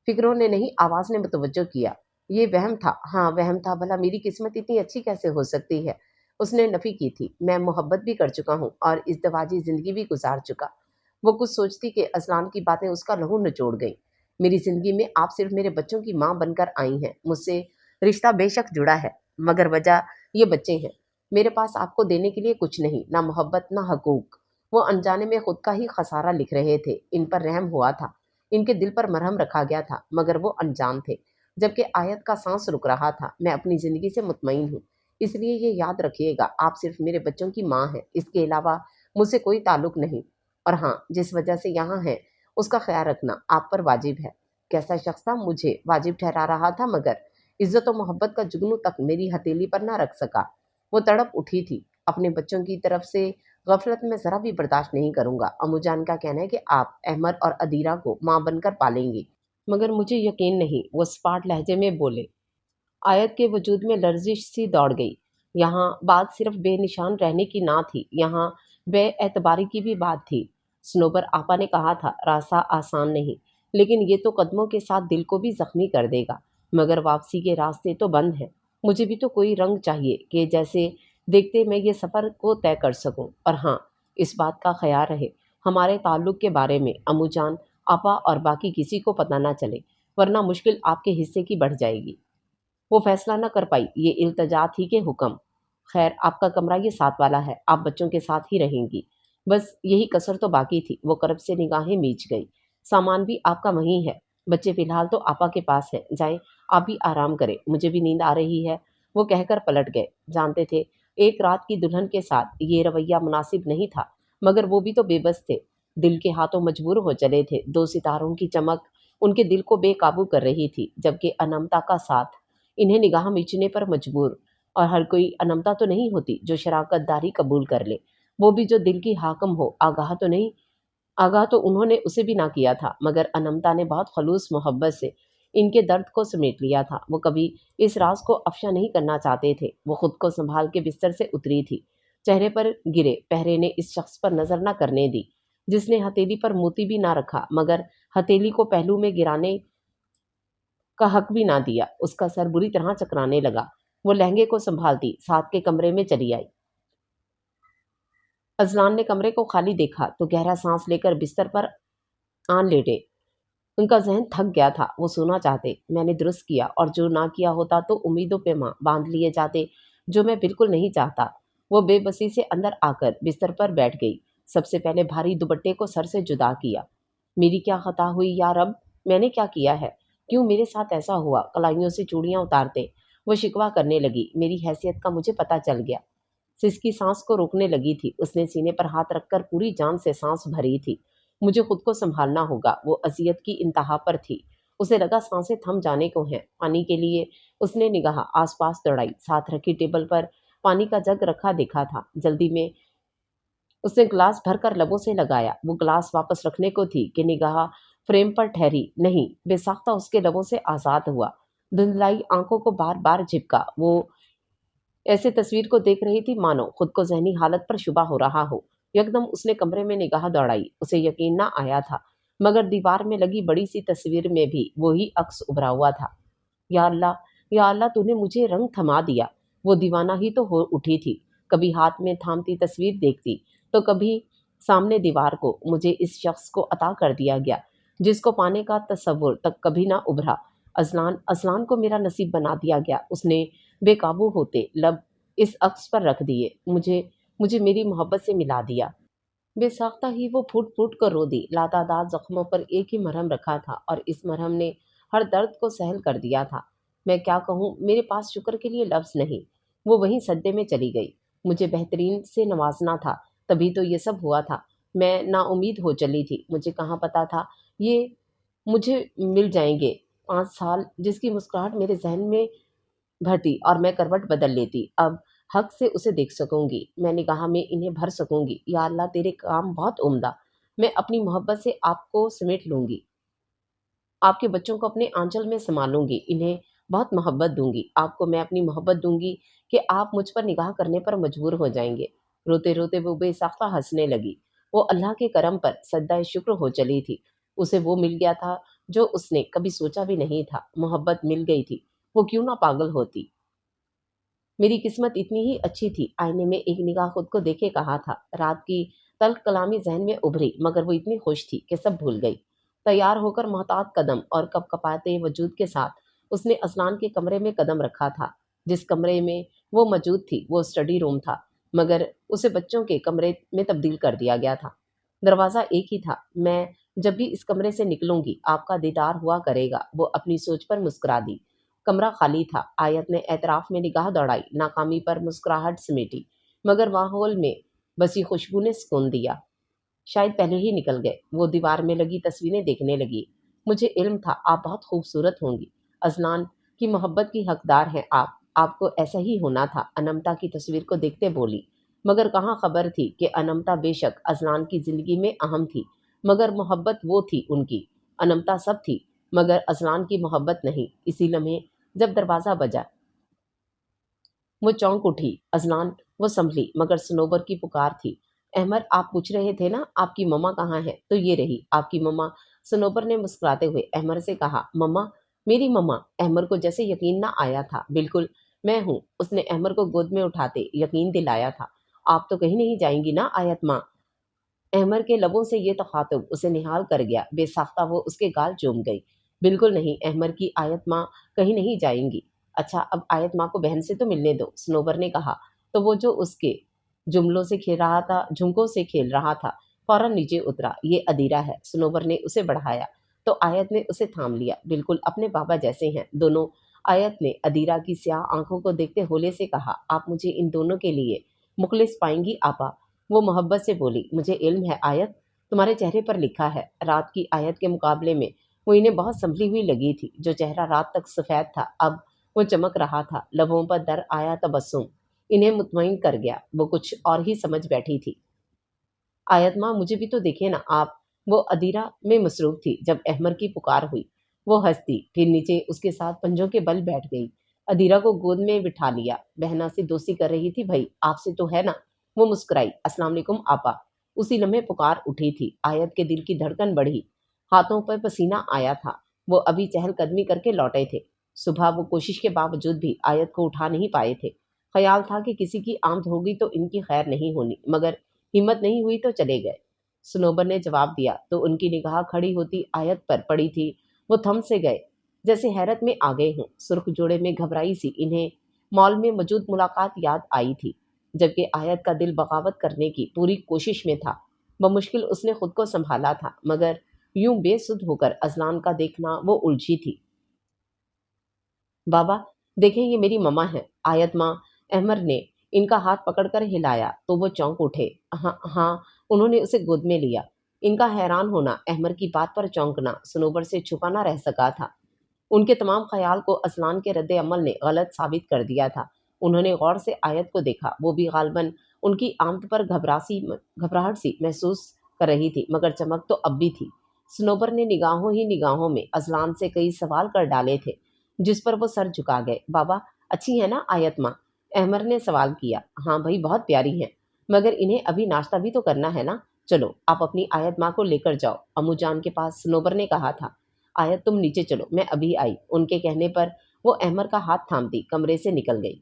फिक्रों ने नहीं, आवाज़ ने मुतवज्जो किया। ये वहम था, हाँ वहम था। भला मेरी किस्मत इतनी अच्छी कैसे हो सकती है? उसने नफ़ी की थी। मैं मोहब्बत भी कर चुका हूँ और इज़्दवाजी ज़िंदगी भी गुजार चुका। वो कुछ सोचती कि अज़लान की बातें उसका लहू निचोड़ गईं। मेरी ज़िंदगी में आप सिर्फ़ मेरे बच्चों की माँ बनकर आई हैं। मुझसे रिश्ता बेशक जुड़ा है, मगर वजह ये बच्चे हैं। मेरे पास आपको देने के लिए कुछ नहीं, ना मोहब्बत ना हकूक़। वो अनजाने में खुद का ही खसारा लिख रहे थे। इन पर रहम हुआ था, इनके दिल पर मरहम रखा गया था, मगर वो अनजान थे। जबकि आयत का सांस रुक रहा था। मैं अपनी ज़िंदगी से मुतमईन हूँ, इसलिए ये याद रखिएगा, आप सिर्फ मेरे बच्चों की माँ हैं। इसके अलावा मुझसे कोई ताल्लुक नहीं। और हाँ, जिस वजह से यहाँ हैं उसका ख्याल रखना आप पर वाजिब है। कैसा शख्स था मुझे वाजिब ठहरा रहा था, मगर इज्जत और मोहब्बत का जुगनू तक मेरी हथेली पर ना रख सका। वो तड़प उठी थी। अपने बच्चों की तरफ से गफलत में ज़रा भी बर्दाश्त नहीं करूँगा। अम्मुजान का कहना है कि आप अहमद और अदीरा को माँ बनकर पालेंगी, मगर मुझे यकीन नहीं। वो स्पाट लहजे में बोले। आयत के वजूद में लर्जिश सी दौड़ गई। यहाँ बात सिर्फ बेनिशान रहने की ना थी, यहाँ बेएतबारी की भी बात थी। स्नोबर आपा ने कहा था, रास्ता आसान नहीं, लेकिन ये तो कदमों के साथ दिल को भी जख्मी कर देगा। मगर वापसी के रास्ते तो बंद हैं। मुझे भी तो कोई रंग चाहिए कि जैसे देखते मैं ये सफ़र को तय कर सकूं। और हाँ, इस बात का ख्याल रहे, हमारे ताल्लुक़ के बारे में अम्मूजान, आपा और बाकी किसी को पता ना चले, वरना मुश्किल आपके हिस्से की बढ़ जाएगी। वो फैसला न कर पाई। ये इल्तजा थी कि हुक्म। खैर, आपका कमरा ये साथ वाला है, आप बच्चों के साथ ही रहेंगी। बस यही कसर तो बाकी थी। वो करब से निगाहें मींच गई। सामान भी आपका वहीं है। बच्चे फिलहाल तो आपा के पास हैं। जाएं, आप भी आराम करें, मुझे भी नींद आ रही है। वो कहकर पलट गए। जानते थे एक रात की दुल्हन के साथ ये रवैया मुनासिब नहीं था, मगर वो भी तो बेबस थे। دل کے ہاتھوں مجبور ہو چلے تھے۔ دو ستاروں کی چمک ان کے دل کو بے قابو کر رہی تھی، جبکہ انمتا کا ساتھ انہیں نگاہ میچنے پر مجبور۔ اور ہر کوئی انمتا تو نہیں ہوتی جو شراکت داری قبول کر لے، وہ بھی جو دل کی حاکم ہو۔ آگاہ تو نہیں، آگاہ تو انہوں نے اسے بھی نہ کیا تھا، مگر انمتا نے بہت خلوص محبت سے ان کے درد کو سمیٹ لیا تھا۔ وہ کبھی اس راز کو افشا نہیں کرنا چاہتے تھے۔ وہ خود کو سنبھال کے بستر سے اتری تھی، چہرے پر گرے پہرے نے اس شخص پر نظر نہ کرنے دی جس نے ہتھیلی پر موتی بھی نہ رکھا، مگر ہتھیلی کو پہلو میں گرانے کا حق بھی نہ دیا۔ اس کا سر بری طرح چکرانے لگا۔ وہ لہنگے کو سنبھالتی ساتھ کے کمرے میں چلی آئی۔ اذلان نے کمرے کو خالی دیکھا تو گہرا سانس لے کر بستر پر آن لیٹے۔ ان کا ذہن تھک گیا تھا، وہ سونا چاہتے۔ میں نے درست کیا، اور جو نہ کیا ہوتا تو امیدوں پہ ماں باندھ لیے جاتے، جو میں بالکل نہیں چاہتا۔ وہ بے بسی سے اندر آ کر بستر پر بیٹھ گئی۔ سب سے پہلے بھاری دوپٹے کو سر سے جدا کیا۔ میری کیا خطا ہوئی یا رب؟ میں نے کیا کیا ہے؟ کیوں میرے ساتھ ایسا ہوا؟ کلائیوں سے چوڑیاں اتارتے وہ شکوہ کرنے لگی۔ میری حیثیت کا مجھے پتہ چل گیا۔ سسکی سانس کو روکنے لگی تھی۔ اس نے سینے پر ہاتھ رکھ کر پوری جان سے سانس بھری تھی۔ مجھے خود کو سنبھالنا ہوگا۔ وہ اذیت کی انتہا پر تھی۔ اسے لگا سانسیں تھم جانے کو ہیں۔ پانی کے لیے اس نے نگاہ آس پاس دوڑائی۔ ساتھ رکھی ٹیبل پر پانی کا جگ رکھا دیکھا تھا۔ جلدی میں اس نے گلاس بھر کر لبوں سے لگایا۔ وہ گلاس واپس رکھنے کو تھی کہ نگاہ فریم پر ٹھہری نہیں، بے ساختہ اس کے لبوں سے آزاد ہوا۔ دھندلائی آنکھوں کو بار بار جھپکا۔ وہ ایسے تصویر کو دیکھ رہی تھی مانو خود کو ذہنی حالت پر شبہ ہو رہا ہو۔ یکدم اس نے کمرے میں نگاہ دوڑائی۔ اسے یقین نہ آیا تھا، مگر دیوار میں لگی بڑی سی تصویر میں بھی وہی عکس ابھرا ہوا تھا۔ یا اللہ، یا اللہ، تو نے مجھے رنگ تھما دیا۔ وہ دیوانہ ہی تو ہو اٹھی تھی، کبھی ہاتھ میں تھامتی تصویر دیکھتی تو کبھی سامنے دیوار کو۔ مجھے اس شخص کو عطا کر دیا گیا جس کو پانے کا تصور تک کبھی نہ ابھرا۔ اذلان کو میرا نصیب بنا دیا گیا۔ اس نے بے قابو ہوتے لب اس عکس پر رکھ دیے، مجھے میری محبت سے ملا دیا۔ بے ساختہ ہی وہ پھوٹ پھوٹ کر رو دی۔ لاتعداد زخموں پر ایک ہی مرہم رکھا تھا، اور اس مرہم نے ہر درد کو سہل کر دیا تھا۔ میں کیا کہوں، میرے پاس شکر کے لیے لفظ نہیں۔ وہ وہیں سدے میں چلی گئی۔ مجھے بہترین سے نوازنا تھا، تبھی تو یہ سب ہوا تھا۔ میں نا امید ہو چلی تھی۔ مجھے کہاں پتا تھا یہ مجھے مل جائیں گے۔ 5 سال جس کی مسکراہٹ میرے ذہن میں بھرتی اور میں کروٹ بدل لیتی۔ اب حق سے اسے دیکھ سکوں گی، میں نگاہ میں انہیں بھر سکوں گی۔ یا اللہ، تیرے کام بہت عمدہ۔ میں اپنی محبت سے آپ کو سمیٹ لوں گی، آپ کے بچوں کو اپنے آنچل میں سنبھالوں گی، انہیں بہت محبت دوں گی۔ آپ کو میں اپنی محبت دوں گی کہ آپ مجھ پر نگاہ کرنے پر مجبور ہو جائیں گے۔ روتے روتے وہ بے ساختہ ہنسنے لگی۔ وہ اللہ کے کرم پر سجدہ شکر ہو چلی تھی۔ اسے وہ مل گیا تھا جو اس نے کبھی سوچا بھی نہیں تھا۔ محبت مل گئی تھی، وہ کیوں نہ پاگل ہوتی۔ میری قسمت اتنی ہی اچھی تھی۔ آئینے میں ایک نگاہ خود کو دیکھے کہا تھا۔ رات کی تلخ کلامی ذہن میں ابھری، مگر وہ اتنی خوش تھی کہ سب بھول گئی۔ تیار ہو کر محتاط قدم اور کپ کپاتے وجود کے ساتھ اس نے اذلان کے کمرے میں قدم رکھا تھا۔ جس کمرے میں وہ موجود تھی وہ اسٹڈی روم تھا، مگر اسے بچوں کے کمرے میں تبدیل کر دیا گیا تھا۔ دروازہ ایک ہی تھا۔ میں جب بھی اس کمرے سے نکلوں گی آپ کا دیدار ہوا کرے گا۔ وہ اپنی سوچ پر مسکرا دی۔ کمرہ خالی تھا۔ آیت نے اعتراف میں نگاہ دوڑائی، ناکامی پر مسکراہٹ سمیٹی، مگر ماحول میں بسی خوشبو نے سکون دیا۔ شاید پہلے ہی نکل گئے۔ وہ دیوار میں لگی تصویریں دیکھنے لگی۔ مجھے علم تھا آپ بہت خوبصورت ہوں گی۔ اذلان کی محبت کی حقدار ہیں آپ کو ایسا ہی ہونا تھا۔ انمتا کی تصویر کو دیکھتے بولی، مگر کہاں خبر تھی کہ انمتا بے شک اذلان کی زندگی میں اہم تھی، مگر محبت وہ تھی ان کی۔ انمتا سب تھی، مگر اذلان کی محبت نہیں۔ اسی لمحے جب دروازہ بجا وہ چونک اٹھی۔ اذلان وہ سنبھلی، مگر سنوبر کی پکار تھی۔ احمر، آپ پوچھ رہے تھے نا آپ کی مما کہاں ہے؟ تو یہ رہی آپ کی مما۔ سنوبر نے مسکراتے ہوئے احمر سے کہا۔ مما؟ میری مما؟ احمر کو جیسے یقین نہ آیا تھا۔ بالکل میں ہوں، اس نے احمر کو گود میں اٹھاتے یقین دلایا تھا۔ آپ تو کہیں نہیں جائیں گی نا آیت ماں؟ احمر کے لبوں سے یہ تخاطب اسے نہال کر گیا۔ بے ساختہ وہ اس کے گال چوم گئی۔ بالکل نہیں احمر کی آیت ماں کہیں نہیں جائیں گی۔ اچھا اب آیت ماں کو بہن سے تو ملنے دو، سنوبر نے کہا تو وہ جو اس کے جملوں سے کھیل رہا تھا، جھمکوں سے کھیل رہا تھا، فوراً نیچے اترا۔ یہ ادیرہ ہے۔ سنوبر نے اسے بڑھایا تو آیت نے اسے تھام لیا۔ بالکل اپنے بابا جیسے ہیں دونوں۔ آیت نے ادیرہ کی سیاہ آنکھوں کو دیکھتے ہولے سے کہا۔ آپ مجھے ان دونوں کے لیے مخلص پائیں گی آپا؟ وہ محبت سے بولی۔ مجھے علم ہے آیت، तुम्हारे चेहरे पर लिखा है। रात की आयत के मुकाबले में वो इन्हें बहुत संभली हुई लगी थी। जो चेहरा रात तक सफ़ेद था, अब वो चमक रहा था। लबों पर दर आया तबस्सुम इन्हें मुतमईन कर गया। वो कुछ और ही समझ बैठी थी। आयत माँ, मुझे भी तो देखे ना आप। वो अदीरा में मसरूफ थी। जब अहमर की पुकार हुई, वो हंसती, फिर नीचे उसके साथ पंजों के बल बैठ गई। अदीरा को गोद में बिठा लिया। बहना से दोस्ती कर रही थी। भाई आपसे तो है ना। वो मुस्कुराई। अस्सलाम वालेकुम आपा। उसी लम्हे पुकार उठी थी। आयत के दिल की धड़कन बढ़ी। हाथों पर पसीना आया था। वो अभी चहलकदमी करके लौटे थे। सुबह वो कोशिश के बावजूद भी आयत को उठा नहीं पाए थे। ख्याल था कि किसी की आमद होगी तो इनकी खैर नहीं होनी, मगर हिम्मत नहीं हुई तो चले गए। सनोबर ने जवाब दिया तो उनकी निगाह खड़ी होती आयत पर पड़ी थी। वो थम से गए, जैसे हैरत में आ गए हों। सुर्ख जोड़े में घबराई सी इन्हें मॉल में मौजूद मुलाकात याद आई थी, जबकि आयत का दिल बगावत करने की पूरी कोशिश में था। बमुश्किल उसने खुद को संभाला था, मगर यूं बेसुध होकर अजलान का देखना वो उलझी थी। बाबा, देखें ये मेरी ममा है। आयत माँ अहमर ने इनका हाथ पकड़कर हिलाया तो वो चौंक उठे। हाँ हाँ, उन्होंने उसे गोद में लिया। इनका हैरान होना, अहमर की बात पर चौंकना सनोबर से छुपा ना रह सका था। उनके तमाम ख्याल को असलान के रद्द अमल ने गलत साबित कर दिया था। उन्होंने गौर से आयत को देखा। वो भी गालबन उनकी आमद पर घबराहट सी महसूस कर रही थी, मगर चमक तो अब भी थी। सनोबर ने निगाहों ही निगाहों में असलान से कई सवाल कर डाले थे, जिस पर वो सर झुका गए। बाबा, अच्छी है ना आयत माँ? अहमर ने सवाल किया। हाँ भाई, बहुत प्यारी हैं, मगर इन्हें अभी नाश्ता भी तो करना है ना। चलो आप अपनी आयत माँ को लेकर जाओ अम्मू जान के पास, सनोबर ने कहा था। आयत तुम नीचे चलो, मैं अभी आई। उनके कहने पर वो अहमर का हाथ थामती कमरे से निकल गई।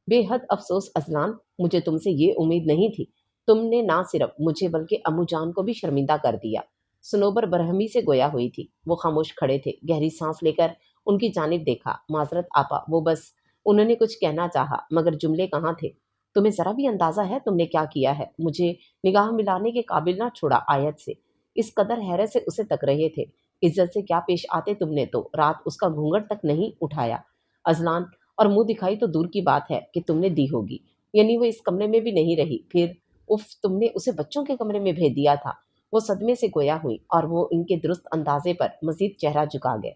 बेहद अफसोस अजलान, मुझे तुमसे ये उम्मीद नहीं थी। तुमने ना सिर्फ मुझे बल्कि अम्मू जान को भी शर्मिंदा कर दिया। सनोबर बरहमी से गोया हुई थी। वो खामोश खड़े थे। गहरी सांस लेकर उनकी जानिब देखा। माजरत आपा, वो बस उन्होंने कुछ कहना चाहा, मगर जुमले कहाँ थे। तुम्हें जरा भी अंदाजा है तुमने क्या किया है? मुझे निगाह मिलाने के काबिल ना छोड़ा आयत से। इस कदर हैरत से उसे तक रहे थे। इज्जत से क्या पेश आते तुमने तो रात उसका घूंघट तक नहीं उठाया। अजलान, और मुंह दिखाई तो दूर की बात है कि तुमने दी होगी। यानी वो इस कमरे में भी नहीं रही। फिर उफ, तुमने उसे बच्चों के कमरे में भेज दिया था। वो सदमे से गोया हुई और वो इनके दुरुस्त अंदाजे पर मजीद चेहरा झुका गए।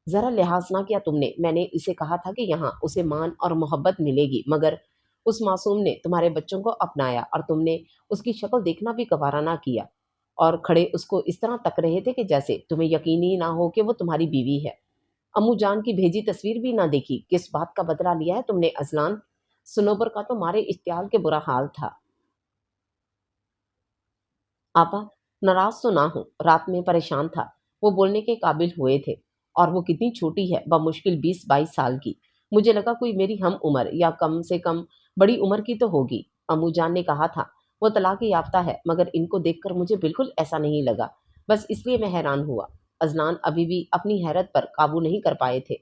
जरा लिहाज ना किया तुमने। मैंने इसे कहा था कि यहाँ उसे मान और मोहब्बत मिलेगी, मगर उस मासूम ने तुम्हारे बच्चों को अपनाया और तुमने उसकी शक्ल देखना भी गवारा ना किया, और खड़े उसको इस तरह तक रहे थे कि जैसे तुम्हें यकीन ही ना हो कि वो तुम्हारी बीवी है। अम्मू जान की भेजी तस्वीर भी ना देखी। किस बात का बदला लिया है तुमने अजलान? सनोबर का तो मारे इश्तियाल के बुरा हाल था। आपा, नाराज तो ना हो, रात में परेशान था। वो बोलने के काबिल हुए थे। और वो कितनी छोटी है, बमुश्किल 20-22 साल की। मुझे लगा कोई मेरी हम उम्र या कम से कम बड़ी उम्र की तो होगी। अम्मू जान ने कहा था वो तलाक याफ्ता है, मगर इनको देखकर मुझे बिल्कुल ऐसा नहीं लगा। बस इसलिए मैं हैरान हुआ। अजलान अभी भी अपनी हैरत पर काबू नहीं कर पाए थे।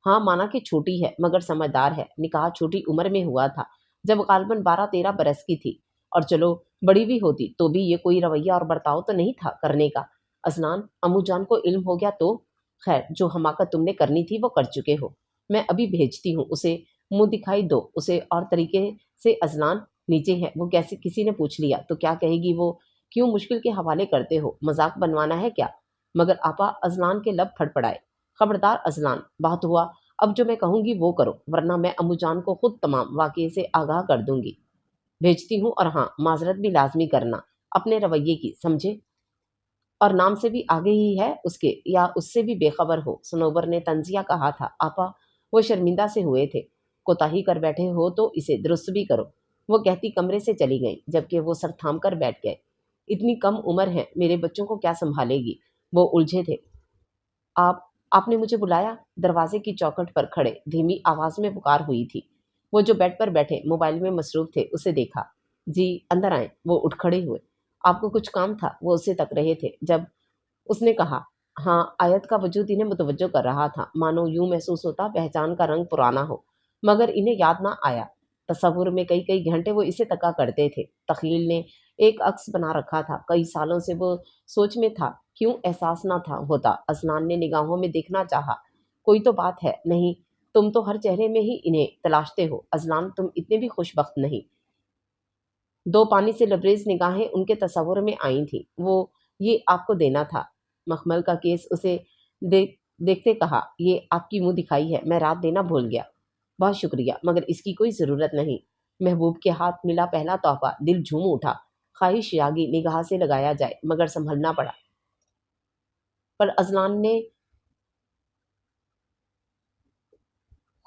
हाँ, माना कि छोटी है मगर समझदार है। निकाह छोटी उम्र में हुआ था, जब गालबन 12-13 बरस की थी। और चलो बड़ी भी होती तो भी ये कोई रवैया और बर्ताव तो नहीं था करने का। अजनान, अम्मू जान को इल्म हो गया तो? खैर, जो हमाकत तुमने करनी थी वो कर चुके हो। मैं अभी भेजती हूँ उसे। मुंह दिखाई दो उसे और तरीके से। अजलान नीचे है वो, कैसे किसी ने पूछ लिया तो क्या कहेगी वो? क्यों मुश्किल के हवाले करते हो? मजाक बनवाना है क्या? मगर आपा, अजलान के लब फड़फड़ाए। खबरदार अजलान, बात हुआ। अब जो मैं कहूँगी वो करो, वरना मैं अम्मू जान को खुद तमाम वाक़ये से आगाह कर दूंगी। भेजती हूँ, और हाँ, माजरत भी लाजमी करना अपने रवैये की, समझे? और नाम से भी आगे ही है उसके, या उससे भी बेखबर हो। सनोबर ने तंजिया कहा था। आपा, वो शर्मिंदा से हुए थे। कोताही कर बैठे हो तो इसे दुरुस्त भी करो। वो कहती कमरे से चली गई, जबकि वो सर थाम कर बैठ गए। इतनी कम उम्र है, मेरे बच्चों को क्या संभालेगी? वो उलझे थे। आप आपने मुझे बुलाया? दरवाजे की चौखट पर खड़े धीमी आवाज में पुकार हुई थी। वो जो बेड पर बैठे मोबाइल में मसरूफ थे उसे देखा। जी अंदर आए। वो उठ खड़े हुए। आपको कुछ काम था? वो उसे तक रहे थे। जब उसने कहा हाँ, आयत का वजूद इन्हें मुतवज्जो कर रहा था, मानो यूं महसूस होता पहचान का रंग पुराना हो, मगर इन्हें याद ना आया। तसव्वुर में कई कई घंटे वो इसे तका करते थे। तखील ने एक अक्स बना रखा था। कई सालों से वो सोच में था, क्यों एहसास ना था होता। असनान ने निगाहों में देखना चाहा। कोई तो बात है। नहीं, तुम तो हर चेहरे में ही इन्हें तलाशते हो। अजलान, तुम इतने भी खुशबख्त नहीं। दो पानी से लबरेज निगाहें उनके तसव्वुर में आई थीं। वो ये आपको देना था। मखमल का केस उसे देखते कहा, ये आपकी मुंह दिखाई है, मैं रात देना भूल गया। बहुत शुक्रिया, मगर इसकी कोई ज़रूरत नहीं। महबूब के हाथ मिला पहला तोहफा, दिल झूम उठा। ख्वाहिश जागी निगाह से लगाया जाए, मगर संभलना पड़ा। पर अजलान ने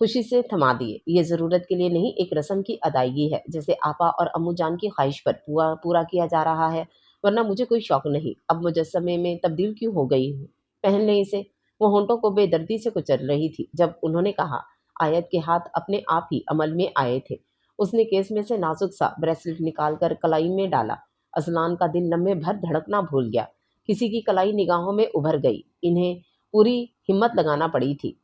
खुशी से थमा दिए। ये ज़रूरत के लिए नहीं, एक रस्म की अदायगी है, जैसे आपा और अम्मू जान की ख्वाहिश पर पूरा किया जा रहा है। वरना मुझे कोई शौक नहीं। अब मुजस्समे में तब्दील क्यों हो गई हूँ? पहन ले इसे। वो होंठों को बेदर्दी से कुचल रही थी जब उन्होंने कहा। आयत के हाथ अपने आप ही अमल में आए थे। उसने केस में से नाजुक सा ब्रेसलेट निकाल कर कलाई में डाला। अजलान का दिल लम्हे भर धड़कना भूल गया। किसी की कलाई निगाहों में उभर गई। इन्हें पूरी हिम्मत लगाना पड़ी थी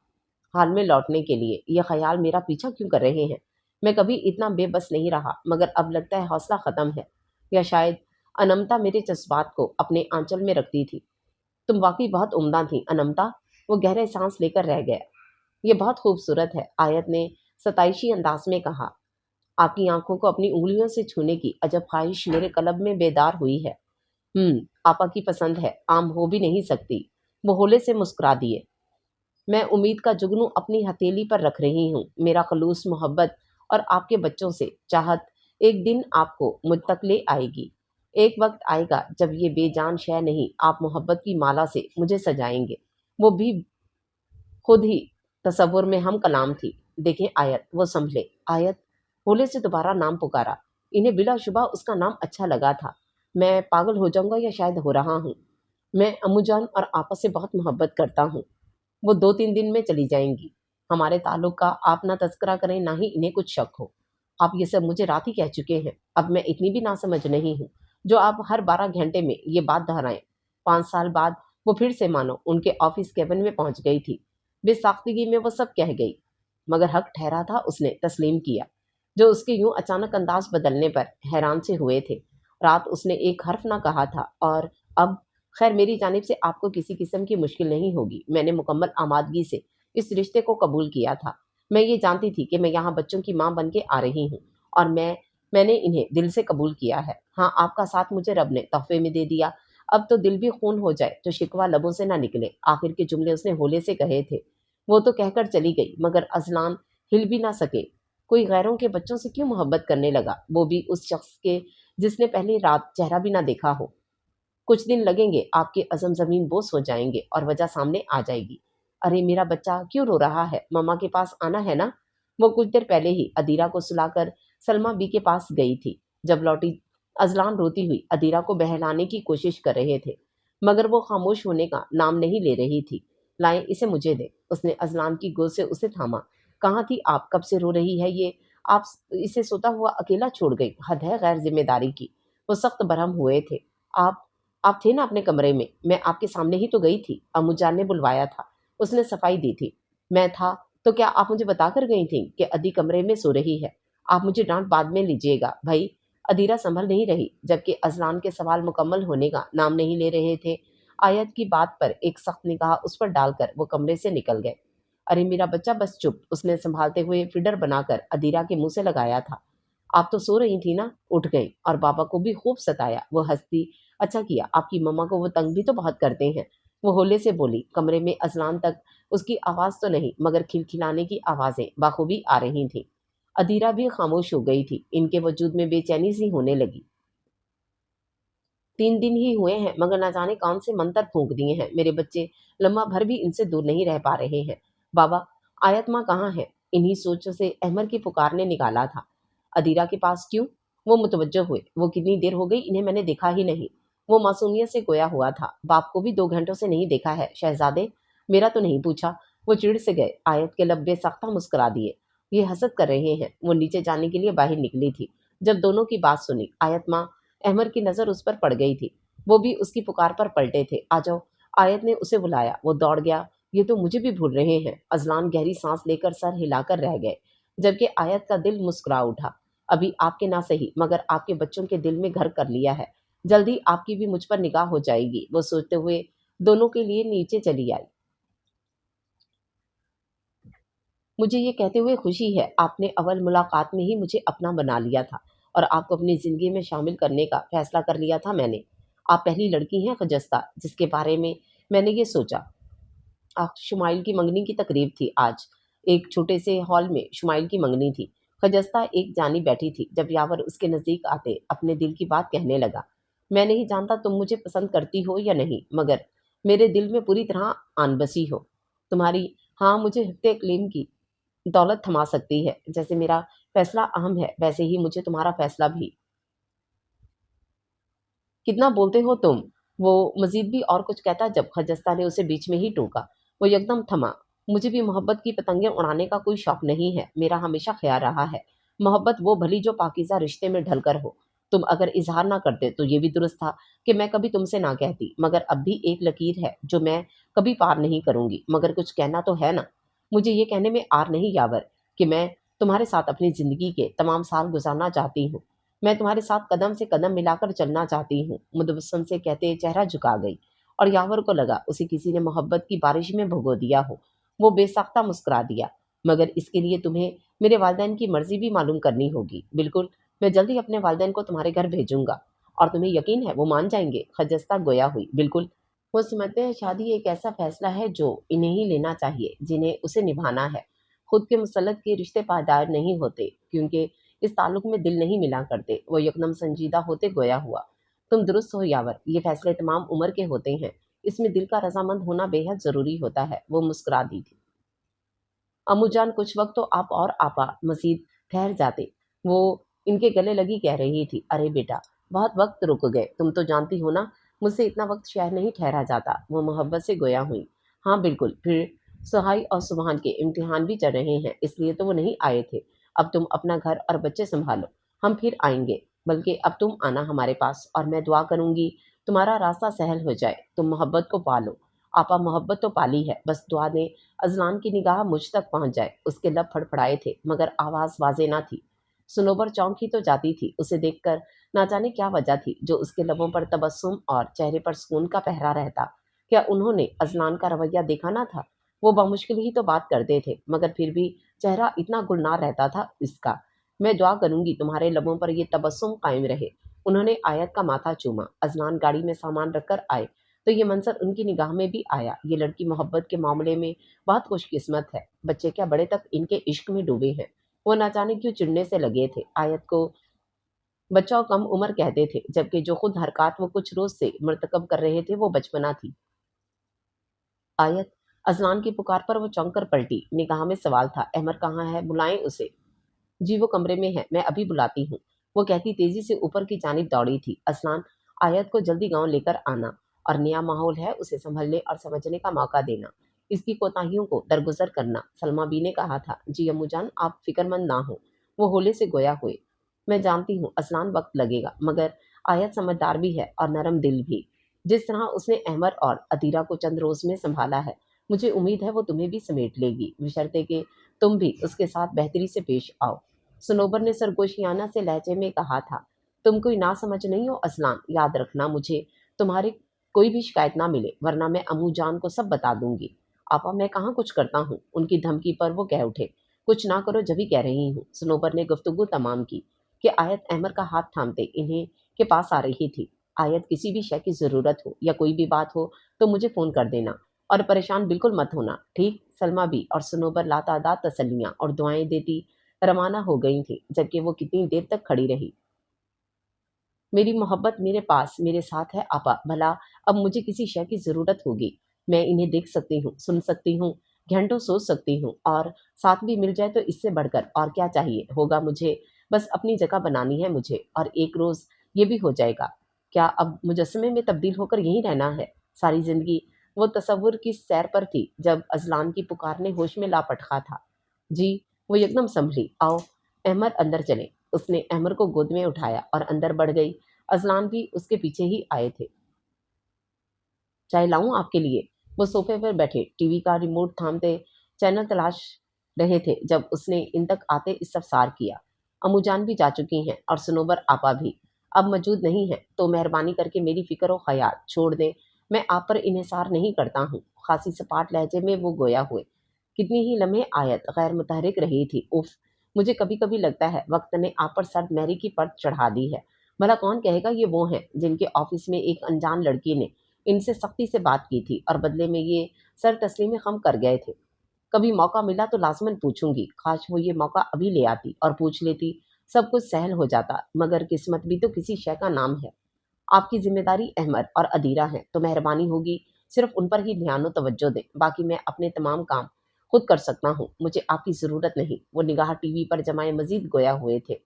हाल में लौटने के लिए। ये ख्याल मेरा पीछा क्यों कर रहे हैं? मैं कभी इतना बेबस नहीं रहा, मगर अब लगता है हौसला ख़त्म है। या शायद अनमता मेरे जज्बात को अपने आंचल में रखती थी। तुम वाकई बहुत उम्दा थी अनमता। वो गहरे सांस लेकर रह गया। ये बहुत खूबसूरत है, आयत ने सताइशी अंदाज में कहा। आपकी आंखों को अपनी उंगलियों से छूने की अजब ख्वाहिश मेरे कलब में बेदार हुई है। आपा की पसंद है, आम हो भी नहीं सकती। वो होले से मुस्कुरा दिए। मैं उम्मीद का जुगनू अपनी हथेली पर रख रही हूँ। मेरा खलूस मोहब्बत और आपके बच्चों से चाहत एक दिन आपको मुझ तक ले आएगी। एक वक्त आएगा जब ये बेजान शय नहीं, आप मोहब्बत की माला से मुझे सजाएंगे। वो भी खुद ही तसव्वुर में हम कलाम थी। देखें आयत, वो संभले। आयत भोले से दोबारा नाम पुकारा। इन्हें बिलाशुबा उसका नाम अच्छा लगा था। मैं पागल हो जाऊंगा या शायद हो रहा हूँ। मैं अम्मुजान और आपा से बहुत मोहब्बत करता हूँ। वो 2-3 दिन में चली जाएंगी। हमारे ताल्लुक का आप ना तज़किरा करें, ना ही इन्हें कुछ शक हो। आप ये सब मुझे रात ही कह चुके हैं। अब मैं इतनी भी नासमझ नहीं हूँ जो आप हर 12 घंटे में ये बात दोहराएं। 5 साल बाद वो फिर से मानो उनके ऑफिस केबिन में पहुंच गई थी। बेसाख्तगी में वो सब कह गई, मगर हक ठहरा था उसने तस्लीम किया। जो उसके यूं अचानक अंदाज बदलने पर हैरान से हुए थे। रात उसने एक हर्फ ना कहा था और अब खैर मेरी जानिब से आपको किसी किस्म की मुश्किल नहीं होगी। मैंने मुकम्मल आमादगी से इस रिश्ते को कबूल किया था। मैं ये जानती थी कि मैं यहाँ बच्चों की माँ बन के आ रही हूँ और मैंने इन्हें दिल से कबूल किया है। हाँ, आपका साथ मुझे रब ने तोहफे में दे दिया। अब तो दिल भी खून हो जाए तो शिकवा लबों से ना निकले। आखिर के जुमले उसने होले से कहे थे। वो तो कहकर चली गई, मगर अजलान हिल भी ना सके। कोई गैरों के बच्चों से क्यों मोहब्बत करने लगा, वो भी उस शख्स के जिसने पहली रात चेहरा भी ना देखा हो। कुछ दिन लगेंगे, आपके अज़म ज़मीन बोस हो जाएंगे और वजह सामने आ जाएगी। अरे मेरा बच्चा क्यों रो रहा है? मम्मा के पास आना है ना? वो कुछ देर पहले ही अदीरा को सुलाकर सलमा बी के पास गई थी। जब लौटी अजलान रोती हुई अदीरा को बहलाने की कोशिश कर रहे थे, मगर वो खामोश होने का नाम नहीं ले रही थी। लाएं, इसे मुझे दे। उसने अजलान की गोद से उसे थामा। कहाँ थी आप? कब से रो रही है ये? आप इसे सोता हुआ अकेला छोड़ गई। हद है गैर जिम्मेदारी की। वो सख्त बरहम हुए थे। आप आप थे ना अपने कमरे में? मैं आपके सामने ही तो गई थी। अम्मुजान ने बुलवाया था। उसने सफाई दी थी। मैं था तो क्या आप मुझे बताकर गई थी कि अदी कमरे में सो रही है? आप मुझे डांट बाद में लीजिएगा भाई। अदीरा संभल नहीं रही, जबकि अजलान के सवाल मुकम्मल होने का नाम नहीं ले रहे थे। आयत की बात पर एक सख्त निगाह उस पर डालकर वो कमरे से निकल गए। अरे मेरा बच्चा बस चुप, उसने संभालते हुए फिडर बनाकर अदीरा के मुंह से लगाया था। आप तो सो रही थी ना? उठ गई और बाबा को भी खूब सताया। वो हंसती। अच्छा किया, आपकी मम्मा को वो तंग भी तो बहुत करते हैं। वो होले से बोली। कमरे में अजलान तक उसकी आवाज़ तो नहीं, मगर खिलखिलाने की आवाज़ें बाखूबी आ रही थीं। अदीरा भी खामोश हो गई थी। इनके वजूद में बेचैनी सी होने लगी। 3 दिन ही हुए हैं, मगर ना जाने कौन से मंत्र फूंक दिए हैं। मेरे बच्चे लम्हा भर भी इनसे दूर नहीं रह पा रहे हैं। बाबा, आयत माँ कहाँ है? इन्हीं सोचों से अहमद की पुकार ने निकाला था। अदीरा के पास क्यों? वो मुतवज्जो हुए। वो कितनी देर हो गई, इन्हें मैंने देखा ही नहीं। वो मासूमियत से गोया हुआ था। बाप को भी 2 घंटों से नहीं देखा है। शहजादे, मेरा तो नहीं पूछा। वो चिढ़ से गए। आयत के लब बेसाख्ता मुस्कुरा दिए। ये हसद कर रहे हैं। वो नीचे जाने के लिए बाहर निकली थी। जब दोनों की बात सुनी, आयत माँ अहमद की नज़र उस पर पड़ गई थी। वो भी उसकी पुकार पर पलटे थे। आ जाओ। आयत ने उसे बुलाया। वो दौड़ गया। ये तो मुझे भी भूल रहे हैं। अजलान गहरी सांस लेकर सर हिलाकर रह गए, जबकि आयत का दिल मुस्कुरा उठा। अभी आपके ना सही, मगर आपके बच्चों के दिल में घर कर लिया है। जल्दी आपकी भी मुझ पर निगाह हो जाएगी। वो सोचते हुए दोनों के लिए नीचे चली आई। मुझे ये कहते हुए खुशी है, आपने अव्वल मुलाकात में ही मुझे अपना बना लिया था اور آپ کو अपनी ज़िंदगी में शामिल करने का फैसला कर लिया था मैंने। आप पहली लड़की हैं ख़जस्ता जिसके बारे में मैंने ये सोचा। शुमाइल की मंगनी की तकरीब थी आज। एक छोटे से हॉल में शुमाइल की मंगनी थी। ख़जस्ता एक जानी बैठी थी। जब यावर उसके नज़दीक आते अपने दिल की बात कहने लगा। मैं नहीं जानता तुम मुझे पसंद करती हो या नहीं, मगर मेरे दिल में पूरी तरह आन बसी हो। तुम्हारी हाँ मुझे हक़्क़े इक़लीम की दौलत थमा सकती है। जैसे मेरा फैसला अहम है, वैसे ही मुझे तुम्हारा फैसला भी। कितना बोलते हो तुम? वो मज़ीद भी और कुछ कहता जब ख़जस्ता ने उसे बीच में ही टोका। वो एकदम थमा। मुझे भी मोहब्बत की पतंगें उड़ाने का कोई शौक नहीं है। मेरा हमेशा ख़्याल रहा है, मोहब्बत वो भली जो पाकीज़ा रिश्ते में ढलकर हो। तुम अगर इज़हार ना करते तो ये भी दुरुस्त था कि मैं कभी तुमसे ना कहती, मगर अब भी एक लकीर है जो मैं कभी पार नहीं करूँगी। मगर कुछ कहना तो है ना? मुझे ये कहने में आर नहीं यावर कि मैं तुम्हारे साथ अपनी ज़िंदगी के तमाम साल गुज़ारना चाहती हूँ। मैं तुम्हारे साथ कदम से कदम मिलाकर चलना चाहती हूँ। मुतबस्सम से कहते चेहरा झुका गई और यावर को लगा उसे किसी ने मोहब्बत की बारिश में भिगो दिया हो। वो बेसाख्ता मुस्कुरा दिया। मगर इसके लिए तुम्हें मेरे वालिदैन की मर्ज़ी भी मालूम करनी होगी। बिल्कुल, मैं जल्द ही अपने वालिदैन को तुम्हारे घर भेजूँगा और तुम्हें यकीन है वो मान जाएँगे? ख़जस्ता गोया हुई। बिल्कुल, वो समझते हैं शादी एक ऐसा फ़ैसला है जो इन्हें ही लेना चाहिए, जिन्हें उसे निभाना है। खुद के मुसल्लत के रिश्ते पायदार नहीं होते, क्योंकि इस ताल्लुक में दिल नहीं मिला करते। वो यकदम संजीदा होते गोया हुआ। तुम दुरुस्त हो यावर, ये फैसले तमाम उम्र के होते हैं। इसमें दिल का रजामंद होना बेहद ज़रूरी होता है। वो मुस्कुरा दी थी। अम्मूजान कुछ वक्त तो आप और आपा मज़ीद ठहर जाते। वो इनके गले लगी कह रही थी, अरे बेटा बहुत वक्त रुक गए, तुम तो जानती हो ना मुझसे इतना वक्त शहर नहीं ठहरा जाता। वो मोहब्बत से गोया हुई। हाँ बिल्कुल, फिर सुहाई और सुबहान के इम्तिहान भी चल रहे हैं, इसलिए तो वो नहीं आए थे। अब तुम अपना घर और बच्चे संभालो, हम फिर आएंगे। बल्कि अब तुम आना हमारे पास और मैं दुआ करूंगी तुम्हारा रास्ता सहल हो जाए। तुम मोहब्बत को पालो। आपा मोहब्बत तो पाली है, बस दुआ ने अजलान की निगाह मुझ तक पहुंच जाए। उसके लब फड़फड़ाए थे मगर आवाज़ वाज़े ना थी। सुनोबर चौंक ही तो जाती थी। उसे देखकर ना जाने क्या वजह थी जो उसके लबों पर तबस्सुम और चेहरे पर सुकून का पहरा रहता। क्या उन्होंने अजलान का रवैया देखा ना था? वो बामुश्किल ही तो बात करते थे, मगर फिर भी चेहरा इतना गुलनार रहता था इसका। मैं दुआ करूंगी तुम्हारे लबों पर ये तबस्सुम कायम रहे। उन्होंने आयत का माथा चूमा। अजलान गाड़ी में सामान रखकर आए तो ये मंजर उनकी निगाह में भी आया। ये लड़की मोहब्बत के मामले में बहुत खुशकिस्मत है। बच्चे क्या बड़े तक इनके इश्क में डूबे हैं। वो ना जाने क्यों चिढ़ने से लगे थे। आयत को बच्चा कम उम्र कहते थे, जबकि जो खुद हरकत वो कुछ रोज से मरतकब कर रहे थे वो बचपना थी। आयत अजलान की पुकार पर वो चौंक कर पलटी। निगाह में सवाल था, अहमर कहाँ है, बुलाएं उसे। जी वो कमरे में है, मैं अभी बुलाती हूँ। वो कहती तेजी से ऊपर की जानिब दौड़ी थी। असलान, आयत को जल्दी गांव लेकर आना और नया माहौल है उसे संभलने और समझने का मौका देना। इसकी कोताहियों को दरगुजर करना। सलमा बी ने कहा था, जी अम्मू जान आप फिक्रमंद ना हो। वो होले से गोया हुए। मैं जानती हूँ असलान वक्त लगेगा, मगर आयत समझदार भी है और नरम दिल भी। जिस तरह उसने अहमर और अदीरा को चंद रोज में संभाला है, मुझे उम्मीद है वो तुम्हें भी समेट लेगी, बशर्ते कि तुम भी उसके साथ बेहतरी से पेश आओ। सनोबर ने सरगोशियाना से लहजे में कहा था, तुम कोई ना समझ नहीं हो असलान, याद रखना मुझे तुम्हारी कोई भी शिकायत ना मिले, वरना मैं अम्मू जान को सब बता दूंगी। आपा मैं कहाँ कुछ करता हूँ, उनकी धमकी पर वो कह उठे। कुछ ना करो जभी कह रही हूँ। सनोबर ने गुफ्तगू तमाम की कि आयत अहमर का हाथ थामते इन्हें के पास आ रही थी। आयत किसी भी शय की ज़रूरत हो या कोई भी बात हो तो मुझे फ़ोन कर देना और परेशान बिल्कुल मत होना, ठीक? सलमा भी और सनोबर लातादाद तसल्लियाँ और दुआएं देती रवाना हो गई थी, जबकि वो कितनी देर तक खड़ी रही। मेरी मोहब्बत मेरे पास मेरे साथ है आपा, भला अब मुझे किसी शय की ज़रूरत होगी। मैं इन्हें देख सकती हूँ, सुन सकती हूँ, घंटों सोच सकती हूँ और साथ भी मिल जाए तो इससे बढ़कर और क्या चाहिए होगा मुझे। बस अपनी जगह बनानी है मुझे और एक रोज़ ये भी हो जाएगा। क्या अब मुजस्समे में तब्दील होकर यहीं रहना है सारी ज़िंदगी? वो तसव्वुर की सैर पर थी जब अज़लान की पुकार ने होश में ला पटका था। जी, वो एकदम संभली। आओ अहमद अंदर चले। उसने अहमद को गोद में उठाया और अंदर बढ़ गई। अज़लान भी उसके पीछे ही आए थे। चाय लाऊं आपके लिए? वो सोफे पर बैठे टीवी का रिमोट थामते चैनल तलाश रहे थे जब उसने इन तक आते इस्तफसार किया। अम्मूजान भी जा चुकी हैं और सनोबर आपा भी अब मौजूद नहीं है, तो मेहरबानी करके मेरी फिक्र व ख्याल छोड़ दें। मैं आप पर इन्हिसार नहीं करता हूँ। खासी सपाट लहजे में वो गोया हुए। कितनी ही लम्हे आयत गैर मुतहरिक रही थी। उफ, मुझे कभी कभी लगता है वक्त ने आप पर सर्द मेहरी की परत चढ़ा दी है। भला कौन कहेगा ये वो हैं जिनके ऑफिस में एक अनजान लड़की ने इनसे सख्ती से बात की थी और बदले में ये सर तस्लीमी खम कर गए थे। कभी मौका मिला तो लाजमन पूछूंगी, काश वो ये मौका अभी ले आती और पूछ लेती, सब कुछ सहल हो जाता। मगर किस्मत भी तो किसी शय का नाम है। आपकी जिम्मेदारी अहमद और अदीरा है, तो मेहरबानी होगी सिर्फ उन पर ही ध्यान और तवज्जो दें। बाकी मैं अपने तमाम काम खुद कर सकता हूँ, मुझे आपकी ज़रूरत नहीं। वो निगाह टीवी पर जमाए मजीद गोया हुए थे।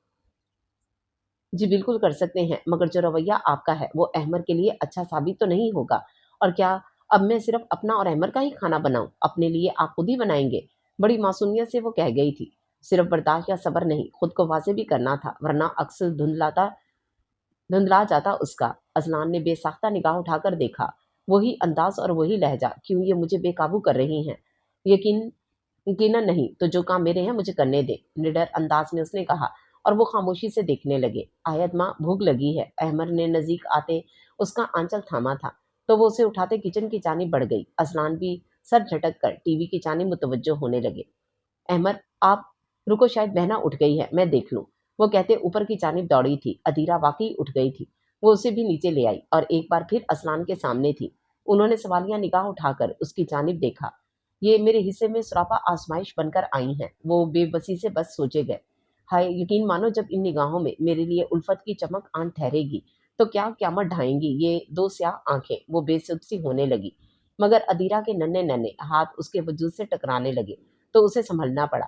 जी बिल्कुल कर सकते हैं, मगर जो रवैया आपका है वो अहमद के लिए अच्छा साबित तो नहीं होगा। और क्या अब मैं सिर्फ अपना और अहमद का ही खाना बनाऊं? अपने लिए आप खुद ही बनाएंगे? बड़ी मासूमियत से वो कह गई थी। सिर्फ बर्दाश्त या सब्र नहीं, खुद को वाजे भी करना था, वरना अक्सर धुंधला जाता उसका। अजलान ने बेसाख्ता निगाह उठाकर देखा। वही अंदाज और वही लहजा, क्यों ये मुझे बेकाबू कर रही हैं? यकीन यकीनन नहीं, तो जो काम मेरे हैं मुझे करने दे, निडर अंदाज में उसने कहा। और वो खामोशी से देखने लगे। आयत माँ भूख लगी है। अहमद ने नजीक आते उसका आंचल थामा था, तो वो उसे उठाते किचन की जानिब बढ़ गई। असलान भी सर झटक कर टीवी की जानिब मुतवज्जो होने लगे। अहमद, आप रुको, शायद बहना उठ गई है, मैं देख लूं। वो कहते ऊपर की जानिब दौड़ी थी। अदीरा वाकई उठ गई थी। वो उसे भी नीचे ले आई और एक बार फिर असलान के सामने थी। उन्होंने सवालिया निगाह उठाकर उसकी जानिब देखा। ये मेरे हिस्से में सरापा आजमाइश बनकर आई हैं, वो बेबसी से बस सोचे गए। हाय, यकीन मानो जब इन निगाहों में मेरे लिए उल्फत की चमक आन ठहरेगी तो क्या क्यामत ढाएंगी ये दो स्याह आंखें। वो बेसुध सी होने लगी, मगर अदीरा के नन्हे नन्हे हाथ उसके वजूद से टकराने लगे, तो उसे संभलना पड़ा।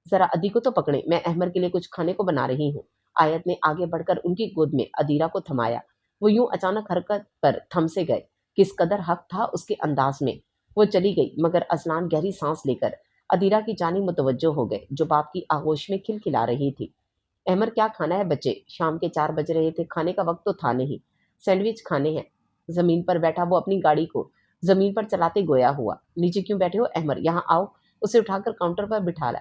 जरा अदी को तो पकड़े, मैं अहमद के लिए कुछ खाने को बना रही हूँ। आयत ने आगे बढ़कर उनकी गोद में अदीरा को थमाया। वो यूं अचानक हरकत पर थम से गए। किस कदर हक था उसके अंदाज में। वो चली गई, मगर असलान गहरी सांस लेकर अदीरा की जानिब मुतवज्जो हो गए, जो बाप की आगोश में खिलखिला रही थी। अहमद, क्या खाना है बच्चे? शाम के 4 बज रहे थे, खाने का वक्त तो था नहीं। सैंडविच खाने हैं। जमीन पर बैठा वो अपनी गाड़ी को जमीन पर चलाते गोया हुआ। नीचे क्यों बैठे हो अहमद, यहाँ आओ। उसे उठाकर काउंटर पर बिठा ला।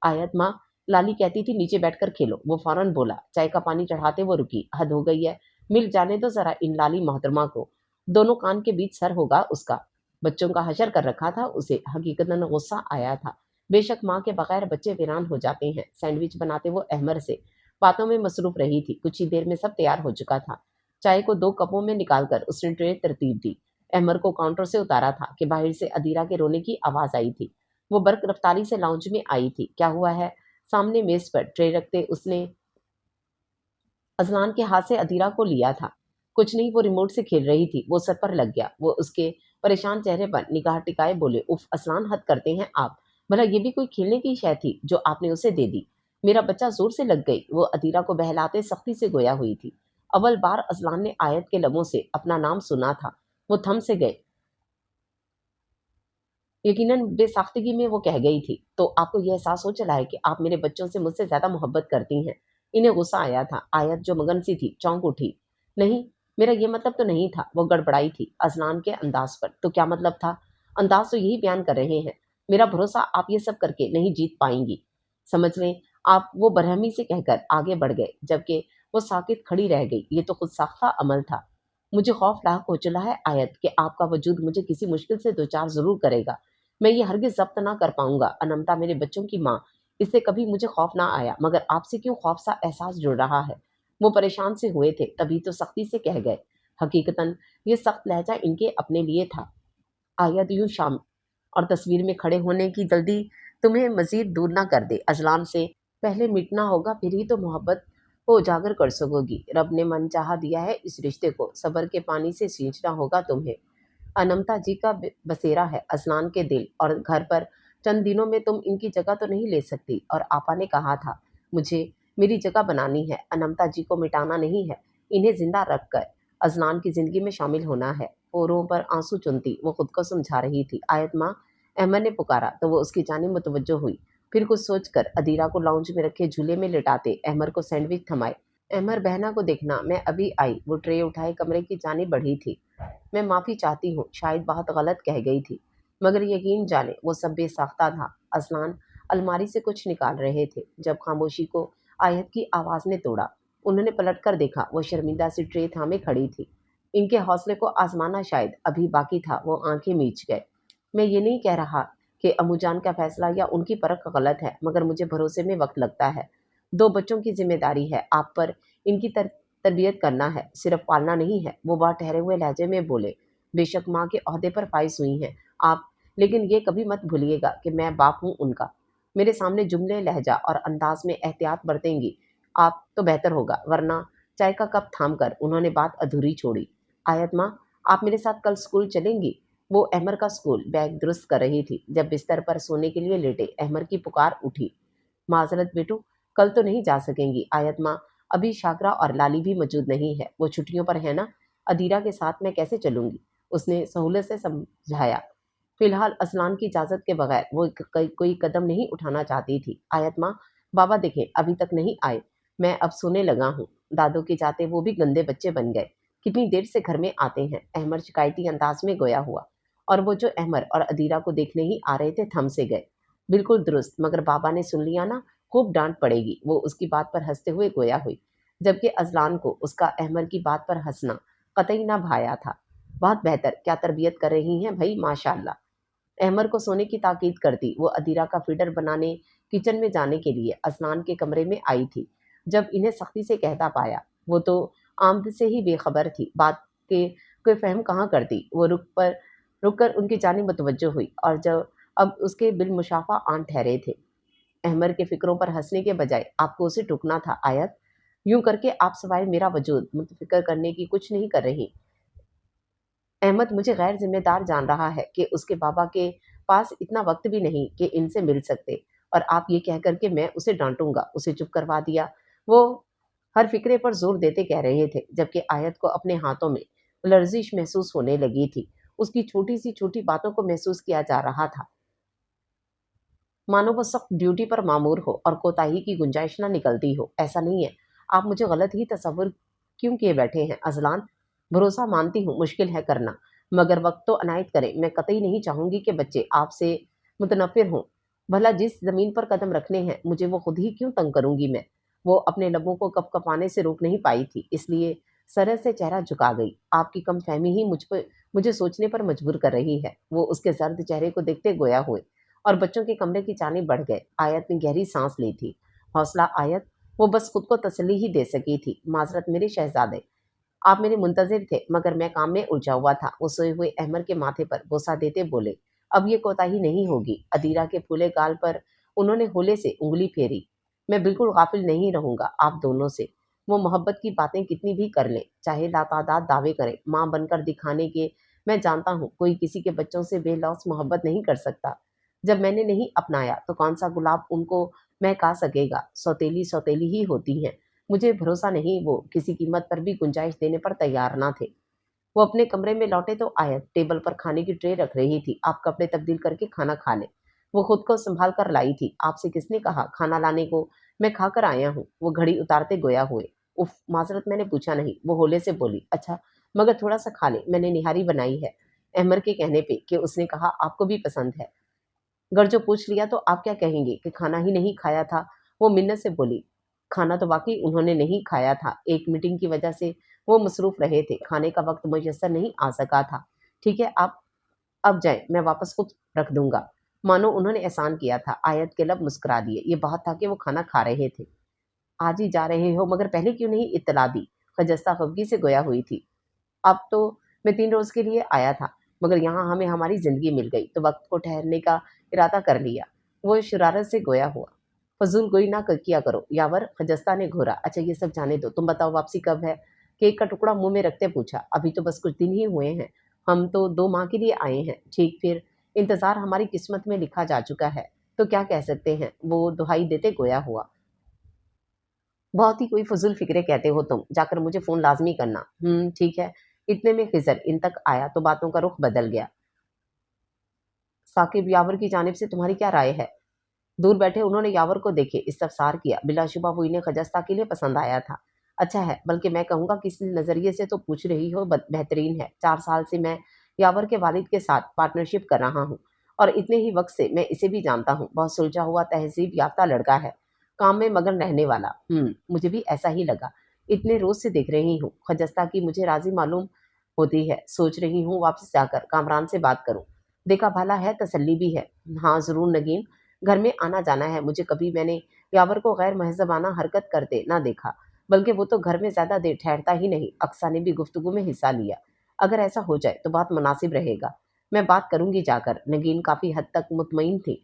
आयत माँ, लाली कहती थी नीचे बैठकर खेलो। वो फौरन बोला। चाय का पानी चढ़ाते वो रुकी। हद हो गई है, मिल जाने दो जरा इन लाली मोहतरमा को। दोनों कान के बीच सर होगा उसका। बच्चों का हशर कर रखा था उसे। हकीकतन गुस्सा आया था। बेशक माँ के बगैर बच्चे वीरान हो जाते हैं। सैंडविच बनाते वो अहमद से बातों में मसरूफ रही थी। कुछ ही देर में सब तैयार हो चुका था। चाय को 2 कपों में निकालकर उसने ट्रे तरतीब दी। अहमद को काउंटर से उतारा था कि बाहर से अदीरा के रोने की आवाज आई थी। वो बर्क रफ्तारी से लाउंज में आई थी। क्या हुआ है? सामने मेज पर ट्रे रखते उसने अजलान के हाथ से अदीरा को लिया था। कुछ नहीं, वो रिमोट से खेल रही थी। वो सर पर लग गया। वो उसके परेशान चेहरे पर निगाह टिकाए बोले, उफ असलान, हद करते हैं आप। भला ये भी कोई खेलने की शय थी जो आपने उसे दे दी? मेरा बच्चा जोर से लग गई। वो अदीरा को बहलाते सख्ती से गोया हुई थी। अव्वल बार अजलान ने आयत के लबों से अपना नाम सुना था। वो थम से गए। यकीनन बेसाख्तगी में वो कह गई थी, तो आपको यह एहसास हो चला है कि आप मेरे बच्चों से मुझसे ज़्यादा मोहब्बत करती हैं। इन्हें गुस्सा आया था। आयत जो मगन सी थी चौंक उठी। नहीं, मेरा ये मतलब तो नहीं था। वो गड़बड़ाई थी अजलान के अंदाज पर। तो क्या मतलब था? अंदाज तो यही बयान कर रहे हैं। मेरा भरोसा आप ये सब करके नहीं जीत पाएंगी। समझ लें आप, वो बरहमी से कहकर आगे बढ़ गए, जबकि वो साकित खड़ी रह गई। ये तो खुद साख्ता अमल था। मुझे खौफ लाक हो चला है आयत कि आपका वजूद मुझे किसी मुश्किल से दो चार जरूर करेगा। मैं ये हरगिज़ ज़ब्त ना कर पाऊँगा। अनमता मेरे बच्चों की माँ, इससे कभी मुझे खौफ ना आया, मगर आपसे क्यों खौफ सा एहसास जुड़ रहा है? वो परेशान से हुए थे, तभी तो सख्ती से कह गए। हकीकतन ये सख्त लहजा इनके अपने लिए था। आयत यूं शाम और तस्वीर में खड़े होने की जल्दी तुम्हें मजीद दूर ना कर दे। अजलान से पहले मिटना होगा, फिर ही तो मोहब्बत को उजागर कर सकोगी। रब ने मन चाहा दिया है इस रिश्ते को, सब्र के पानी से सींचना होगा तुम्हें। अनमता जी का बसेरा है असलान के दिल और घर पर। चंद दिनों में तुम इनकी जगह तो नहीं ले सकती, और आपा ने कहा था मुझे मेरी जगह बनानी है। अनमता जी को मिटाना नहीं है, इन्हें जिंदा रख कर अजलान की जिंदगी में शामिल होना है। औरों पर आंसू चुनती वो खुद को समझा रही थी। आयत माँ, अहमद ने पुकारा तो वो उसकी जानिब मुतवज्जो हुई। फिर कुछ सोचकर अदीरा को लाउंज में रखे झूले में लिटाते अहमद को सैंडविच थमाए। अहमद, बहना को देखना, मैं अभी आई। वो ट्रे उठाए कमरे की जानिब बढ़ी थी। मैं माफ़ी चाहती हूँ, शायद बहुत गलत कह गई थी। मगर यकीन जाने वो सब बेसाख्ता था। असलान अलमारी से कुछ निकाल रहे थे, जब खामोशी को आयत की आवाज़ ने तोड़ा। उन्होंने पलट कर देखा। वो शर्मिंदा सी ट्रे थामे खड़ी थी। इनके हौसले को आजमाना शायद अभी बाकी था। वो आंखें मीच गए। मैं ये नहीं कह रहा कि अम्मूजान का फैसला या उनकी परख गलत है, मगर मुझे भरोसे में वक्त लगता है। 2 बच्चों की ज़िम्मेदारी है आप पर, इनकी तरबियत करना है, सिर्फ़ पालना नहीं है। वो बात ठहरे हुए लहजे में बोले। बेशक माँ के ओहदे पर फ़ाइज़ हुई हैं आप, लेकिन ये कभी मत भूलिएगा कि मैं बाप हूँ उनका। मेरे सामने जुमले, लहजा और अंदाज़ में एहतियात बरतेंगी आप तो बेहतर होगा, वरना चाय का कप थाम कर उन्होंने बात अधूरी छोड़ी। आयत माँ, आप मेरे साथ कल स्कूल चलेंगी? वो अहमर का स्कूल बैग दुरुस्त कर रही थी। जब बिस्तर पर सोने के लिए लेटे, अहमर की पुकार उठी। माजरत बेटू, कल तो नहीं जा सकेंगी आयत माँ, अभी शाकरा और लाली भी मौजूद नहीं है, वो छुट्टियों पर है ना। अदीरा के साथ मैं कैसे चलूंगी? उसने सहूलत से समझाया। फिलहाल असलान की इजाज़त के बगैर वो कोई कदम नहीं उठाना चाहती थी। आयत माँ, बाबा देखें अभी तक नहीं आए, मैं अब सोने लगा हूँ। दादू के जाते वो भी गंदे बच्चे बन गए, कितनी देर से घर में आते हैं। अहमर शिकायती अंदाज में गोया हुआ, और वो जो अहमर और अदीरा को देखने ही आ रहे थे थम से गए। बिल्कुल दुरुस्त, मगर बाबा ने सुन लिया ना, खूब डांट पड़ेगी। वो उसकी बात पर हंसते हुए गोया हुई, जबकि अजलान को उसका अहमर की बात पर हंसना कतई ना भाया था। बहुत बेहतर, क्या तरबियत कर रही हैं भाई, माशाल्लाह। अहमर को सोने की ताकीद करती वो अदीरा का फीडर बनाने किचन में जाने के लिए असनान के कमरे में आई थी। जब इन्हें सख्ती से कहता पाया, वो तो आमद से ही बेखबर थी, बात के कोई फहम कहाँ करती। वो रुक कर उनकी जानिब मुतवज्जो हुई, और जब अब उसके बिलमुशाफा आन ठहरे थे। अहमर के फिक्रों पर हंसने के बजाय आपको उसे टूकना था आयत। यूं करके आप सवाए मेरा वजूद मुतफिकर करने की कुछ नहीं कर रही। अहमद मुझे गैर ज़िम्मेदार जान रहा है कि उसके बाबा के पास इतना वक़्त भी नहीं कि इनसे मिल सकते, और आप ये कह कर के मैं उसे डाँटूँगा, उसे चुप करवा दिया। वो हर फ़िक्रे पर ज़ोर देते कह रहे थे, जबकि आयत को अपने हाथों में लर्ज़िश महसूस होने लगी थी। उसकी छोटी सी छोटी बातों को महसूस किया जा रहा था, मानो वो सख्त ड्यूटी पर मामूर हो और कोताही की गुंजाइश ना निकलती हो। ऐसा नहीं है, आप मुझे गलत ही तसव्वुर क्यों किए बैठे हैं अज़लान? भरोसा मानती हूँ मुश्किल है करना, मगर वक़्त तो अनायत करें। मैं कतई नहीं चाहूँगी कि बच्चे आपसे मुतनफ़िर हों। भला जिस ज़मीन पर कदम रखने हैं, मुझे वो खुद ही क्यों तंग करूँगी मैं? वो अपने लबों को कँपकँपाने से रोक नहीं पाई थी, इसलिए सरल से चेहरा झुका गई। आपकी कमफ़हमी ही मुझे सोचने पर मजबूर कर रही है। वो उसके ज़र्द चेहरे को देखते गोया हुए और बच्चों के कमरे की जानिब बढ़ गए। आयत ने गहरी सांस ली थी। हौसला आयत, वो बस खुद को तसल्ली ही दे सकी थी। माजरत मेरे शहजादे, आप मेरे मुंतज़िर थे, मगर मैं काम में उलझा हुआ था। वो सोए हुए अहमर के माथे पर बोसा देते बोले, अब ये कोताही नहीं होगी। अदीरा के फूले गाल पर उन्होंने होले से उंगली फेरी। मैं बिल्कुल गाफिल नहीं रहूंगा आप दोनों से। वो मोहब्बत की बातें कितनी भी कर लें, चाहे लातादाद दावे करें, माँ बनकर दिखाने के। मैं जानता हूँ कोई किसी के बच्चों से बेलौस मोहब्बत नहीं कर सकता। जब मैंने नहीं अपनाया तो कौन सा गुलाब उनको महका सकेगा। सौतेली सौतेली ही होती हैं। मुझे भरोसा नहीं वो किसी कीमत पर भी गुंजाइश देने पर तैयार ना थे। वो अपने कमरे में लौटे तो आयत टेबल पर खाने की ट्रे रख रही थी। आप कपड़े तब्दील करके खाना खा लें। वो खुद को संभाल कर लाई थी। आपसे किसने कहा खाना लाने को? मैं खा कर आया हूँ। वो घड़ी उतारते गोया हुए। उफ, माजरत, मैंने पूछा नहीं। वो होले से बोली। अच्छा, मगर थोड़ा सा खा ले, मैंने निहारी बनाई है। अहमर के कहने पे कि उसने कहा आपको भी पसंद है। अगर जो पूछ लिया तो आप क्या कहेंगे कि खाना ही नहीं खाया था? वो मिन्नत से बोली। खाना तो वाक़ई उन्होंने नहीं खाया था। एक मीटिंग की वजह से वो मसरूफ़ रहे थे। खाने का वक़्त मुयस्सर नहीं आ सका था। ठीक है, आप अब जाएँ, मैं वापस खुद रख दूँगा। मानो उन्होंने एहसान किया था। आयत के लब मुस्कुरा दिए। ये बहुत था कि वो खाना खा रहे थे। आज ही जा रहे हो, मगर पहले क्यों नहीं इत्तला दी? ख़जस्ता ख़फ़गी से गोया हुई थी। अब तो मैं 3 रोज़ के लिए आया था, मगर यहाँ हमें हमारी ज़िंदगी मिल गई, तो वक़्त को ठहरने का इरादा कर लिया। वो शरारत से गोया हुआ। फ़ज़ूल गोई ना किया करो, यावर, ख़जस्ता ने घूरा। अच्छा ये सब जाने दो, तुम बताओ वापसी कब है? केक का टुकड़ा मुँह में रखते पूछा। अभी तो बस कुछ दिन ही हुए हैं। हम तो 2 माह के लिए आए हैं। ठीक फिर, इंतज़ार हमारी किस्मत में लिखा जा चुका है, तो क्या कह सकते हैं? वो दुहाई देते गोया हुआ। बहुत ही कोई फ़ुज़ूल फ़िक्रे कहते हो तुम, जाकर मुझे फ़ोन लाज़मी करना। ठीक है। इतने में ख़िज़र इन तक आया तो बातों का रुख बदल गया। साकिब, यावर की जानिब से तुम्हारी क्या राय है? दूर बैठे उन्होंने यावर को देखे इस्तफ़सार किया। बिलाशुबा वो इन्हें ख़जस्ता के लिए पसंद आया था। अच्छा है, बल्कि मैं कहूँगा किसी नज़रिए से तो पूछ रही हो बेहतरीन है। 4 साल से मैं यावर के वालिद के साथ पार्टनरशिप कर रहा हूँ, और इतने ही वक़्त से मैं इसे भी जानता हूँ। बहुत सुलझा हुआ तहज़ीब याफ़्ता लड़का है, काम में मगन रहने वाला। मुझे भी ऐसा ही लगा। इतने रोज़ से देख रही हूँ। ख़जस्ता की मुझे राज़ी मालूम होती है। सोच रही हूँ वापस जाकर कामरान से बात करूँ। देखा भाला है, तसल्ली भी है। हाँ ज़रूर नगीन, घर में आना जाना है। मुझे कभी मैंने यावर को गैर महज़बाना हरकत करते ना देखा, बल्कि वो तो घर में ज़्यादा देर ठहरता ही नहीं। अक्सा ने भी गुफ्तगू में हिस्सा लिया। अगर ऐसा हो जाए तो बात मुनासिब रहेगा। मैं बात करूंगी जाकर। नगीन काफ़ी हद तक मुतमईन थी।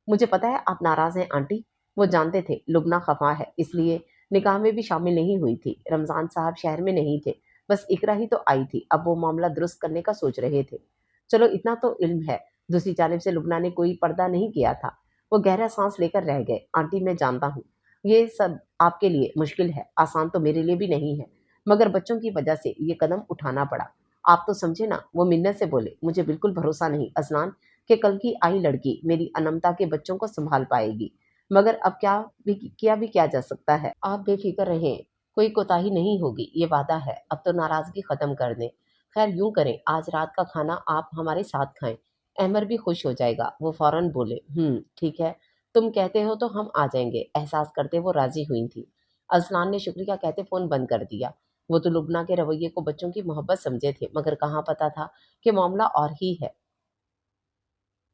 मुझे पता है आप नाराज़ हैं आंटी। वो जानते थे लुबना खफा है, इसलिए निकाह में भी शामिल नहीं हुई थी। रमज़ान साहब शहर में नहीं थे, बस इकरा ही तो आई थी। अब वो मामला दुरुस्त करने का सोच रहे थे। चलो इतना तो इल्म है। दूसरी जानिब से लुबना ने कोई पर्दा नहीं किया था। वो गहरा सांस लेकर रह गए। आंटी मैं जानता हूँ ये सब आपके लिए मुश्किल है, आसान तो मेरे लिए भी नहीं है, मगर बच्चों की वजह से ये कदम उठाना पड़ा। आप तो समझे ना। वो मिन्नत से बोले, मुझे बिल्कुल भरोसा नहीं अजलान कि कल की आई लड़की मेरी अनमता के बच्चों को संभाल पाएगी, मगर अब क्या जा सकता है। आप बेफिक्र रहें, कोई कोताही नहीं होगी, ये वादा है। अब तो नाराजगी खत्म कर दें। खैर यूं करें, आज रात का खाना आप हमारे साथ खाएं। अहमर भी खुश हो जाएगा। वो फौरन बोले, ठीक है, तुम कहते हो तो हम आ जाएंगे। एहसास करते वो राजी हुई थी। अजलान ने शुक्रिया कहते फोन बंद कर दिया। वो तो लुबना के रवैये को बच्चों की मोहब्बत समझे थे, मगर कहाँ पता था कि मामला और ही है।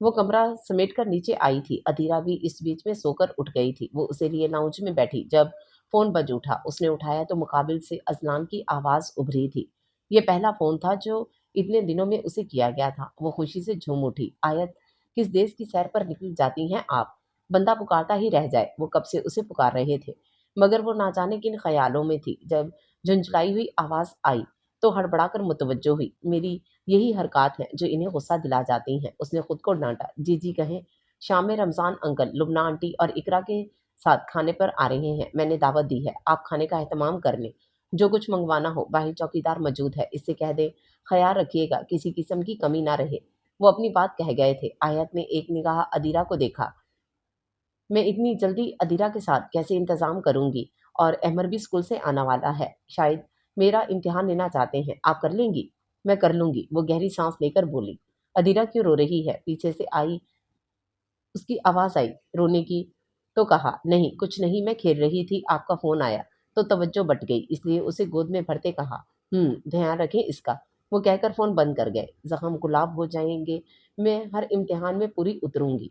वो कमरा समेट कर नीचे आई थी। अधीरा भी इस बीच में सोकर उठ गई थी। वो उसे लिए लाउंज में बैठी। जब फोन बज उठा, उसने उठाया तो मुकाबिल से अजलान की आवाज उभरी थी। ये पहला फोन था जो इतने दिनों में उसे किया गया था। वो खुशी से झूम उठी। आयत, किस देश की सैर पर निकल जाती हैं आप। बंदा पुकारता ही रह जाए। वो कब से उसे पुकार रहे थे, मगर वो ना जाने किन ख्यालों में थी। जब झुंझलाई हुई आवाज आई तो हड़बड़ाकर मुतवज्जो हुई। मेरी यही हरकत हैं जो इन्हें गुस्सा दिला जाती हैं। उसने खुद को डांटा। जी जी कहें। शाम में रमजान अंकल लुबना आंटी और इकरा के साथ खाने पर आ रहे हैं। मैंने दावत दी है, आप खाने का एहतमाम कर लें। जो कुछ मंगवाना हो, बाहर चौकीदार मौजूद है, इससे कह दे। ख्याल रखिएगा किसी किस्म की कमी ना रहे। वो अपनी बात कह गए थे। आयत ने एक निगाह अदीरा को देखा। मैं इतनी जल्दी अदीरा के साथ कैसे इंतजाम करूंगी, और अहमर भी स्कूल से आने वाला है, शायद मेरा इम्तिहान लेना चाहते हैं। आप कर लेंगी। मैं कर लूंगी। वो गहरी सांस लेकर बोली। अदीरा क्यों रो रही है। पीछे से आई उसकी आवाज आई रोने की। तो कहा, नहीं कुछ नहीं, मैं खेल रही थी, आपका फोन आया तो तवज्जो बट गई, इसलिए उसे गोद में भरते कहा, ध्यान रखें इसका। वो कहकर फोन बंद कर गए। जख्म गुलाब हो जाएंगे। मैं हर इम्तिहान में पूरी उतरूंगी।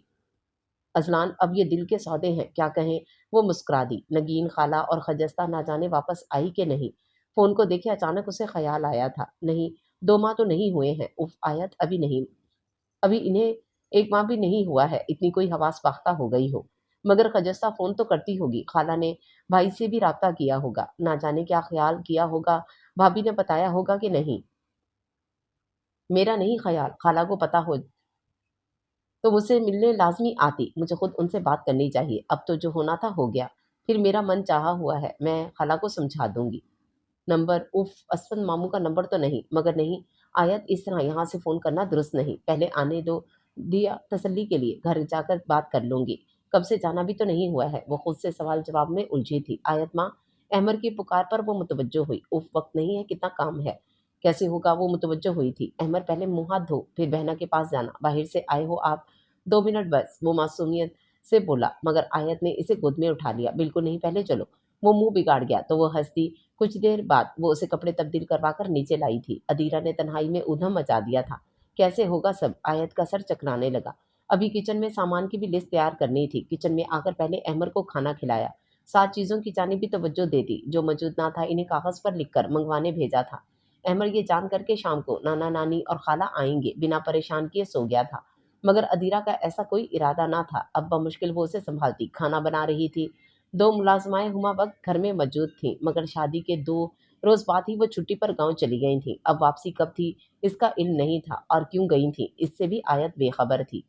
अजलान, अब ये दिल के सौदे हैं, क्या कहें। वो मुस्कुरा दी। नगीन खाला और खजस्ता ना जाने वापस आई कि नहीं। फोन को देखे अचानक उसे ख्याल आया था, नहीं 2 माह तो नहीं हुए हैं। उफ आयत, अभी नहीं, अभी इन्हें 1 माह भी नहीं हुआ है, इतनी कोई हवास पाख्ता हो गई हो। मगर खजस्ता फोन तो करती होगी। खाला ने भाई से भी राब्ता किया होगा, ना जाने क्या ख्याल किया होगा। भाभी ने बताया होगा कि नहीं। मेरा नहीं ख्याल, खाला को पता हो तो मुझसे मिलने लाज़मी आती। मुझे खुद उनसे बात करनी चाहिए। अब तो जो होना था हो गया। फिर मेरा मन चाहा हुआ है, मैं खाला को समझा दूँगी। नंबर, उफ़! असफन मामू का नंबर तो नहीं, मगर नहीं, आयत इस तरह यहाँ से फ़ोन करना दुरुस्त नहीं। पहले आने दो, दिया तसल्ली के लिए, घर जाकर बात कर लूँगी। कब से जाना भी तो नहीं हुआ है। वो खुद से सवाल-जवाब में उलझी थी। आयत माँ, अहमर की पुकार पर वो मुतवज्जो हुई। उफ़! वक़्त नहीं है, कितना काम है। कैसे होगा। वो मुतवज्जो हुई थी। अहमर, पहले मुँह हाथ धो, फिर बहना के पास जाना। बाहर से आए हो आप, 2 मिनट बस। वो मासूमियत से बोला, मगर आयत ने इसे गोद में उठा लिया। बिल्कुल नहीं, पहले चलो। वो मुँह बिगाड़ गया तो वो हँस दी। कुछ देर बाद वो उसे कपड़े तब्दील करवाकर नीचे लाई थी। अदीरा ने तन्हाई में ऊधम मचा दिया था। कैसे होगा सब। आयत का सर चकराने लगा। अभी किचन में सामान की भी लिस्ट तैयार करनी थी। किचन में आकर पहले अहमर को खाना खिलाया, 7 चीज़ों की जानिब भी तवज्जो दे दी जो मौजूद ना था। इन्हें कागज़ पर लिखकर मंगवाने भेजा था। अहमर ये जान करके शाम को नाना नानी और खाला आएंगे बिना परेशान किए सो गया था। मगर अदीरा का ऐसा कोई इरादा ना था। अब बमुश्किल वो उसे संभालती, खाना बना रही थी। 2 मुलाज़माएँ हुमा वक़्त घर में मौजूद थीं, मगर शादी के 2 रोज़ बाद ही वो छुट्टी पर गाँव चली गई थीं। अब वापसी कब थी, इसका इल्म नहीं था, और क्यों गई थीं, इससे भी आयत बेखबर थी।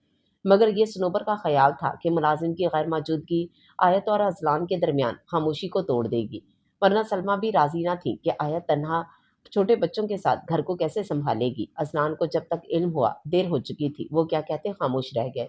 मगर ये सनोबर का ख़याल था कि मुलाज़िम की गैर मौजूदगी आयत और अज़लान के दरमियान खामोशी को तोड़ देगी। वरना सलमा भी राज़ी न थी कि आयत तन्हा छोटे बच्चों के साथ घर को कैसे सँभालेगी। अज़लान को जब तक इल्म हुआ, देर हो चुकी थी। वो क्या कहते खामोश रह गए।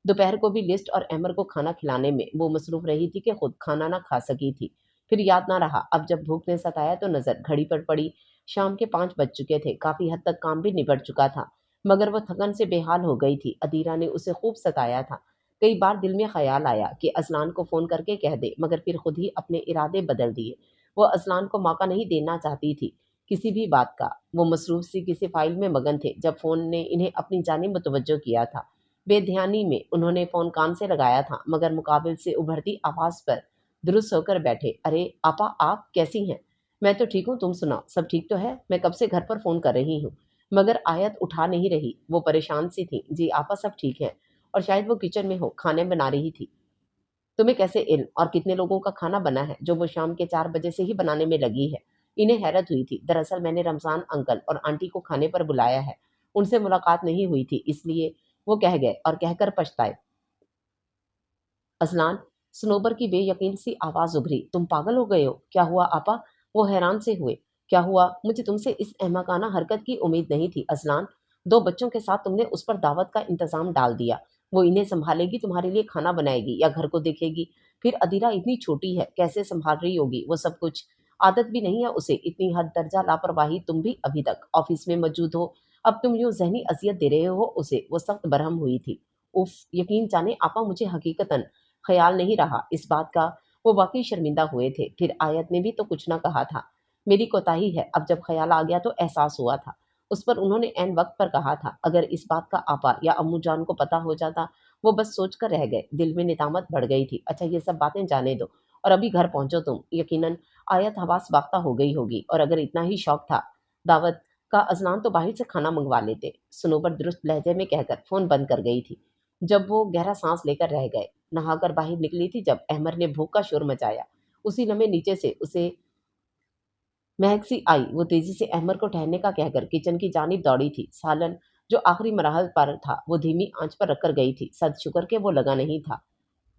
दोपहर को भी लिस्ट और अहमर को खाना खिलाने में वो मसरूफ रही थी कि खुद खाना ना खा सकी थी। फिर याद ना रहा। अब जब भूख ने सताया तो नजर घड़ी पर पड़ी। शाम के 5 बज चुके थे। काफी हद तक काम भी निबट चुका था, मगर वो थकन से बेहाल हो गई थी। अदीरा ने उसे खूब सताया था। कई बार दिल में ख्याल आया कि अजलान को फोन करके कह दे, मगर फिर खुद ही अपने इरादे बदल दिए। वो अजलान को मौका नहीं देना चाहती थी किसी भी बात का। वो मसरूफ सी किसी फाइल में मगन थे जब फ़ोन ने इन्हें अपनी जानिब मुतवज्जो किया था। बेध्यानी में उन्होंने फ़ोन कान से लगाया था, मगर मुकाबिल से उभरती आवाज़ पर दुरुस्त होकर बैठे। अरे आपा, आप कैसी हैं? मैं तो ठीक हूँ, तुम सुनाओ, सब ठीक तो है? मैं कब से घर पर फ़ोन कर रही हूँ, मगर आयत उठा नहीं रही। वो परेशान सी थी। जी आपा, सब ठीक है। और शायद वो किचन में हो, खाने बना रही थी। तुम्हें कैसे इल्म और कितने लोगों का खाना बना है जो वो शाम के 4 बजे से ही बनाने में लगी है? इन्हें हैरत हुई थी। दरअसल मैंने रमजान अंकल और आंटी को खाने पर बुलाया है। उनसे मुलाकात नहीं हुई थी, इसलिए वो कह गए और कहकर पछताए। अज़लान, सनोबर की बेयकीन सी आवाज़ उभरी। तुम पागल हो गए हो? क्या हुआ आपा? वो हैरान से हुए। क्या हुआ? मुझे तुमसे इस अहमकाना हरकत की उम्मीद नहीं थी अज़लान। 2 बच्चों के साथ तुमने उस पर दावत का इंतज़ाम डाल दिया। वो इन्हें सँभालेगी, तुम्हारे लिए खाना बनाएगी या घर को देखेगी? फिर अदीरा इतनी छोटी है, कैसे सँभाल रही होगी वो सब कुछ? आदत भी नहीं है उसे इतनी हद दर्जा लापरवाही। तुम भी अभी तक ऑफ़िस में मौजूद हो। अब तुम यूँ ज़हनी अज़ियत दे रहे हो उसे। वो सख्त बरहम हुई थी। उफ़! यकीन जाने आपा, मुझे हकीकतन ख़याल नहीं रहा इस बात का। वो वाक़ई शर्मिंदा हुए थे। फिर आयत ने भी तो कुछ न कहा था। मेरी कोताही है, अब जब ख़याल आ गया तो एहसास हुआ था। उस पर उन्होंने ऐन वक़्त पर कहा था। अगर इस बात का आपा या अम्मू जान को पता हो जाता, वो बस सोच कर रह गए। दिल में निदामत बढ़ गई थी। अच्छा, ये सब बातें जाने दो और अभी घर पहुँचो तुम। यकीनन आयत हवास बाख्ता हो गई होगी, और अगर इतना ही शौक था दावत का, अज़लान तो बाहर से खाना मँगवा लेते। सनोबर दुरुस्त लहज़े में कहकर फ़ोन बंद कर गई थी। जब वो गहरा साँस लेकर रह गए। नहाकर बाहर निकली थी जब अहमर ने भूख का शोर मचाया। उसी लम्हे नीचे से उसे महक सी आई। वो तेजी से अहमर को ठहरने का कहकर किचन की जानिब दौड़ी थी। सालन जो आखिरी मरहल पर था, वो धीमी आंच पर रखकर गई थी। सदशुक्र के वो लगा नहीं था।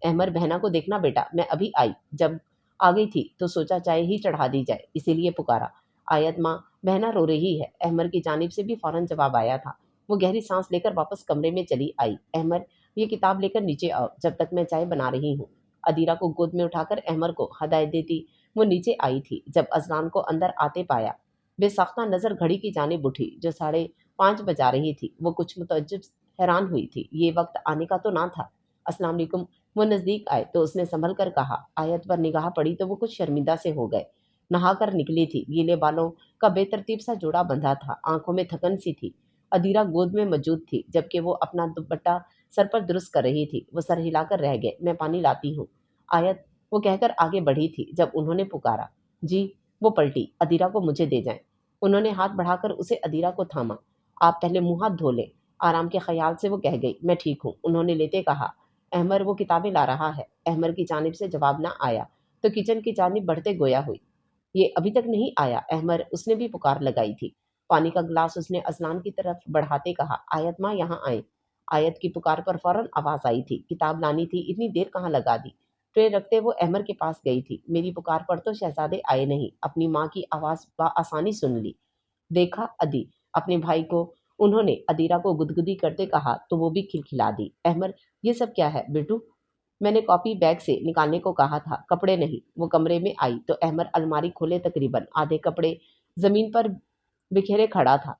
अहमर, बहना को देखना बेटा, मैं अभी आई। जब आ गई थी तो सोचा चाय ही चढ़ा दी जाए, इसीलिए पुकारा। आयत माँ, बहना रो रही है। अहमर की जानिब से भी फौरन जवाब आया था। वो गहरी सांस लेकर वापस कमरे में चली आई। अहमर, ये किताब लेकर नीचे आओ, जब तक मैं चाय बना रही हूँ। अदीरा को गोद में उठाकर अहमर को हदायत देती वो नीचे आई थी। जब अजलान को अंदर आते पाया, बेसाख्ता नजर घड़ी की जानिब उठी जो 5:30 बजा रही थी। वो कुछ मुतअज्जिब हैरान हुई थी। ये वक्त आने का तो ना था। अस्सलाम वालेकुम। वो नज़दीक आए तो उसने संभल कर कहा। आयत पर निगाह पड़ी तो वो कुछ शर्मिंदा से हो गए। नहा कर निकली थी। गीले बालों का बेतरतीब सा जोड़ा बंधा था। आंखों में थकन सी थी। अदीरा गोद में मौजूद थी जबकि वो अपना दुपट्टा सर पर दुरुस्त कर रही थी। वो सर हिलाकर रह गए। मैं पानी लाती हूँ आयत, वो कहकर आगे बढ़ी थी जब उन्होंने पुकारा। जी। वो पलटी। अदीरा को मुझे दे जाएं। उन्होंने हाथ बढ़ाकर उसे अदीरा को थामा। आप पहले मुंह हाथ धो लें। आराम के ख्याल से वो कह गई। मैं ठीक हूँ, उन्होंने लेते कहा। अहमर, वो किताबें ला रहा है। अहमर की जानिब से जवाब ना आया तो किचन की जानिब बढ़ते गोया हुई। ये अभी तक नहीं आया अहमर, उसने भी पुकार लगाई थी। पानी का गिलास उसने अजलान की तरफ बढ़ाते कहा। आयत माँ, यहाँ आए। आयत की पुकार पर फौरन आवाज आई थी। किताब लानी थी, इतनी देर कहाँ लगा दी। ट्रे रखते वो अहमर के पास गई थी। मेरी पुकार पर तो शहजादे आए नहीं, अपनी माँ की आवाज आसानी सुन ली। देखा अदी, अपने भाई को उन्होंने अदीरा को गुदगुदी करते कहा तो वो भी खिलखिला दी। अहमर, ये सब क्या है बेटू? मैंने कॉपी बैग से निकालने को कहा था, कपड़े नहीं। वो कमरे में आई तो अहमर अलमारी खोले तकरीबन आधे कपड़े जमीन पर बिखेरे खड़ा था।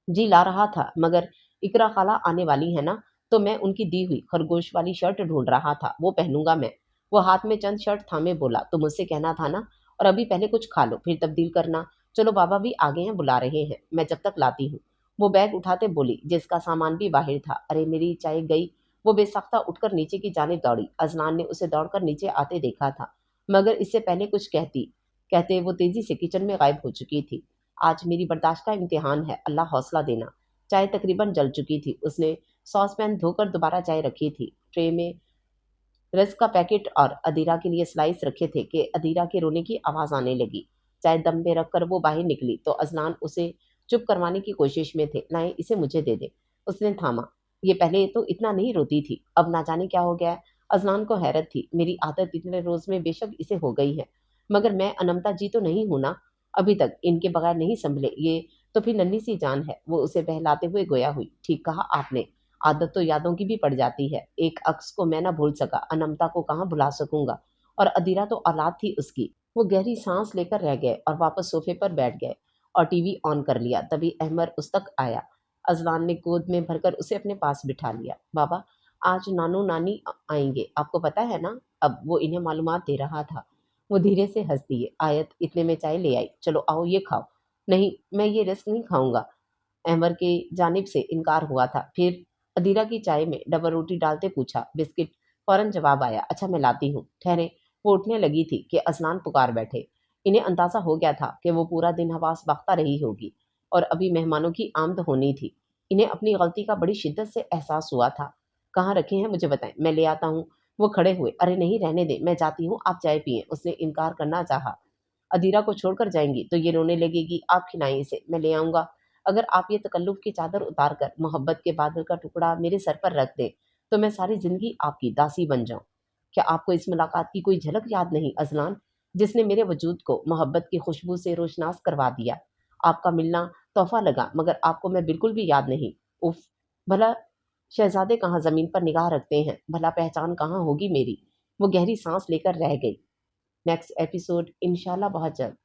जी ला रहा था, मगर इकरा खाला आने वाली है ना, तो मैं उनकी दी हुई खरगोश वाली शर्ट ढूंढ रहा था, वो पहनूंगा मैं। वो हाथ में चंद शर्ट थामे बोला। तो मुझसे कहना था ना, और अभी पहले कुछ खा लो फिर तब्दील करना। चलो, बाबा भी आगे हैं, बुला रहे हैं, मैं जब तक लाती हूँ। वो बैग उठाते बोली, जिसका सामान भी बाहर था। अरे मेरी चाय गई। वो बेसख्ता उठकर नीचे की जानिब दौड़ी। अजलान ने उसे दौड़कर नीचे आते देखा था, मगर इससे पहले कुछ कहते वो तेजी से किचन में गायब हो चुकी थी। आज मेरी बर्दाश्त का इम्तिहान है, अल्लाह हौसला देना। चाय तकरीबन जल चुकी थी। उसने सॉस पैन धोकर दोबारा चाय रखी थी। ट्रे में रस्क का पैकेट और अदीरा के लिए स्लाइस रखे थे कि अदीरा के रोने की आवाज़ आने लगी। चाय दम में रखकर वो बाहर निकली तो अजलान उसे चुप करवाने की कोशिश में थे। लाएं, इसे मुझे दे दे। उसने थामा। ये पहले तो इतना नहीं रोती थी, अब ना जाने क्या हो गया है। अजलान को हैरत थी। मेरी आदत इतने रोज में बेशक इसे हो गई है, मगर मैं अनमता जी तो नहीं हूं ना, अभी तक इनके बगैर नहीं संभले ये। तो फिर नन्ही सी जान है। वो उसे बहलाते हुए गोया हुई। ठीक कहा आपने, आदत तो यादों की भी पड़ जाती है। एक अक्स को मैं ना भूल सका, अनमता को कहाँ भुला सकूंगा। और अदीरा तो औलाद थी उसकी। वो गहरी सांस लेकर रह गए और वापस सोफे पर बैठ गए और टीवी ऑन कर लिया। तभी अहमर उस तक आया। अजलान ने गोद में भरकर उसे अपने पास बिठा लिया। बाबा, आज नानू नानी आएंगे, आपको पता है ना? अब वो इन्हें मालूमात दे रहा था। वो धीरे से हंस दिए। आयत इतने में चाय ले आई। चलो आओ ये खाओ। नहीं, मैं ये रिस्क नहीं खाऊंगा। अहमर की जानिब से इनकार हुआ था। फिर अदीरा की चाय में डबल रोटी डालते पूछा। बिस्किट। फौरन जवाब आया। अच्छा मैं लाती हूँ, ठहरे। वो उठने लगी थी कि असलान पुकार बैठे। इन्हें अंदाजा हो गया था कि वो पूरा दिन हवास बख्ता रही होगी और अभी मेहमानों की आमद होनी थी। इन्हें अपनी गलती का बड़ी शिद्दत से एहसास हुआ था। कहाँ रखे हैं मुझे बताएं, मैं ले आता हूँ। वो खड़े हुए। अरे नहीं, रहने दे, मैं जाती हूँ, आप चाय पिए। उसने इनकार करना चाहा। अदीरा को छोड़कर जाएंगी तो ये रोने लगेगी। आप खिलाएं इसे, मैं ले आऊंगा। अगर आप ये तकल्लुफ़ की चादर उतार कर मोहब्बत के बादल का टुकड़ा मेरे सर पर रख दें तो मैं सारी ज़िंदगी आपकी दासी बन जाऊँ। क्या आपको इस मुलाकात की कोई झलक याद नहीं अज़लान, जिसने मेरे वजूद को मोहब्बत की खुशबू से रोशनास करवा दिया? आपका मिलना तोहफ़ा लगा मगर आपको मैं बिल्कुल भी याद नहीं। उफ़! भला शहज़ादे कहाँ ज़मीन पर निगाह रखते हैं, भला पहचान कहाँ होगी मेरी? वो गहरी साँस लेकर रह गई। नेक्स्ट एपिसोड इंशाल्लाह बहुत जल्द।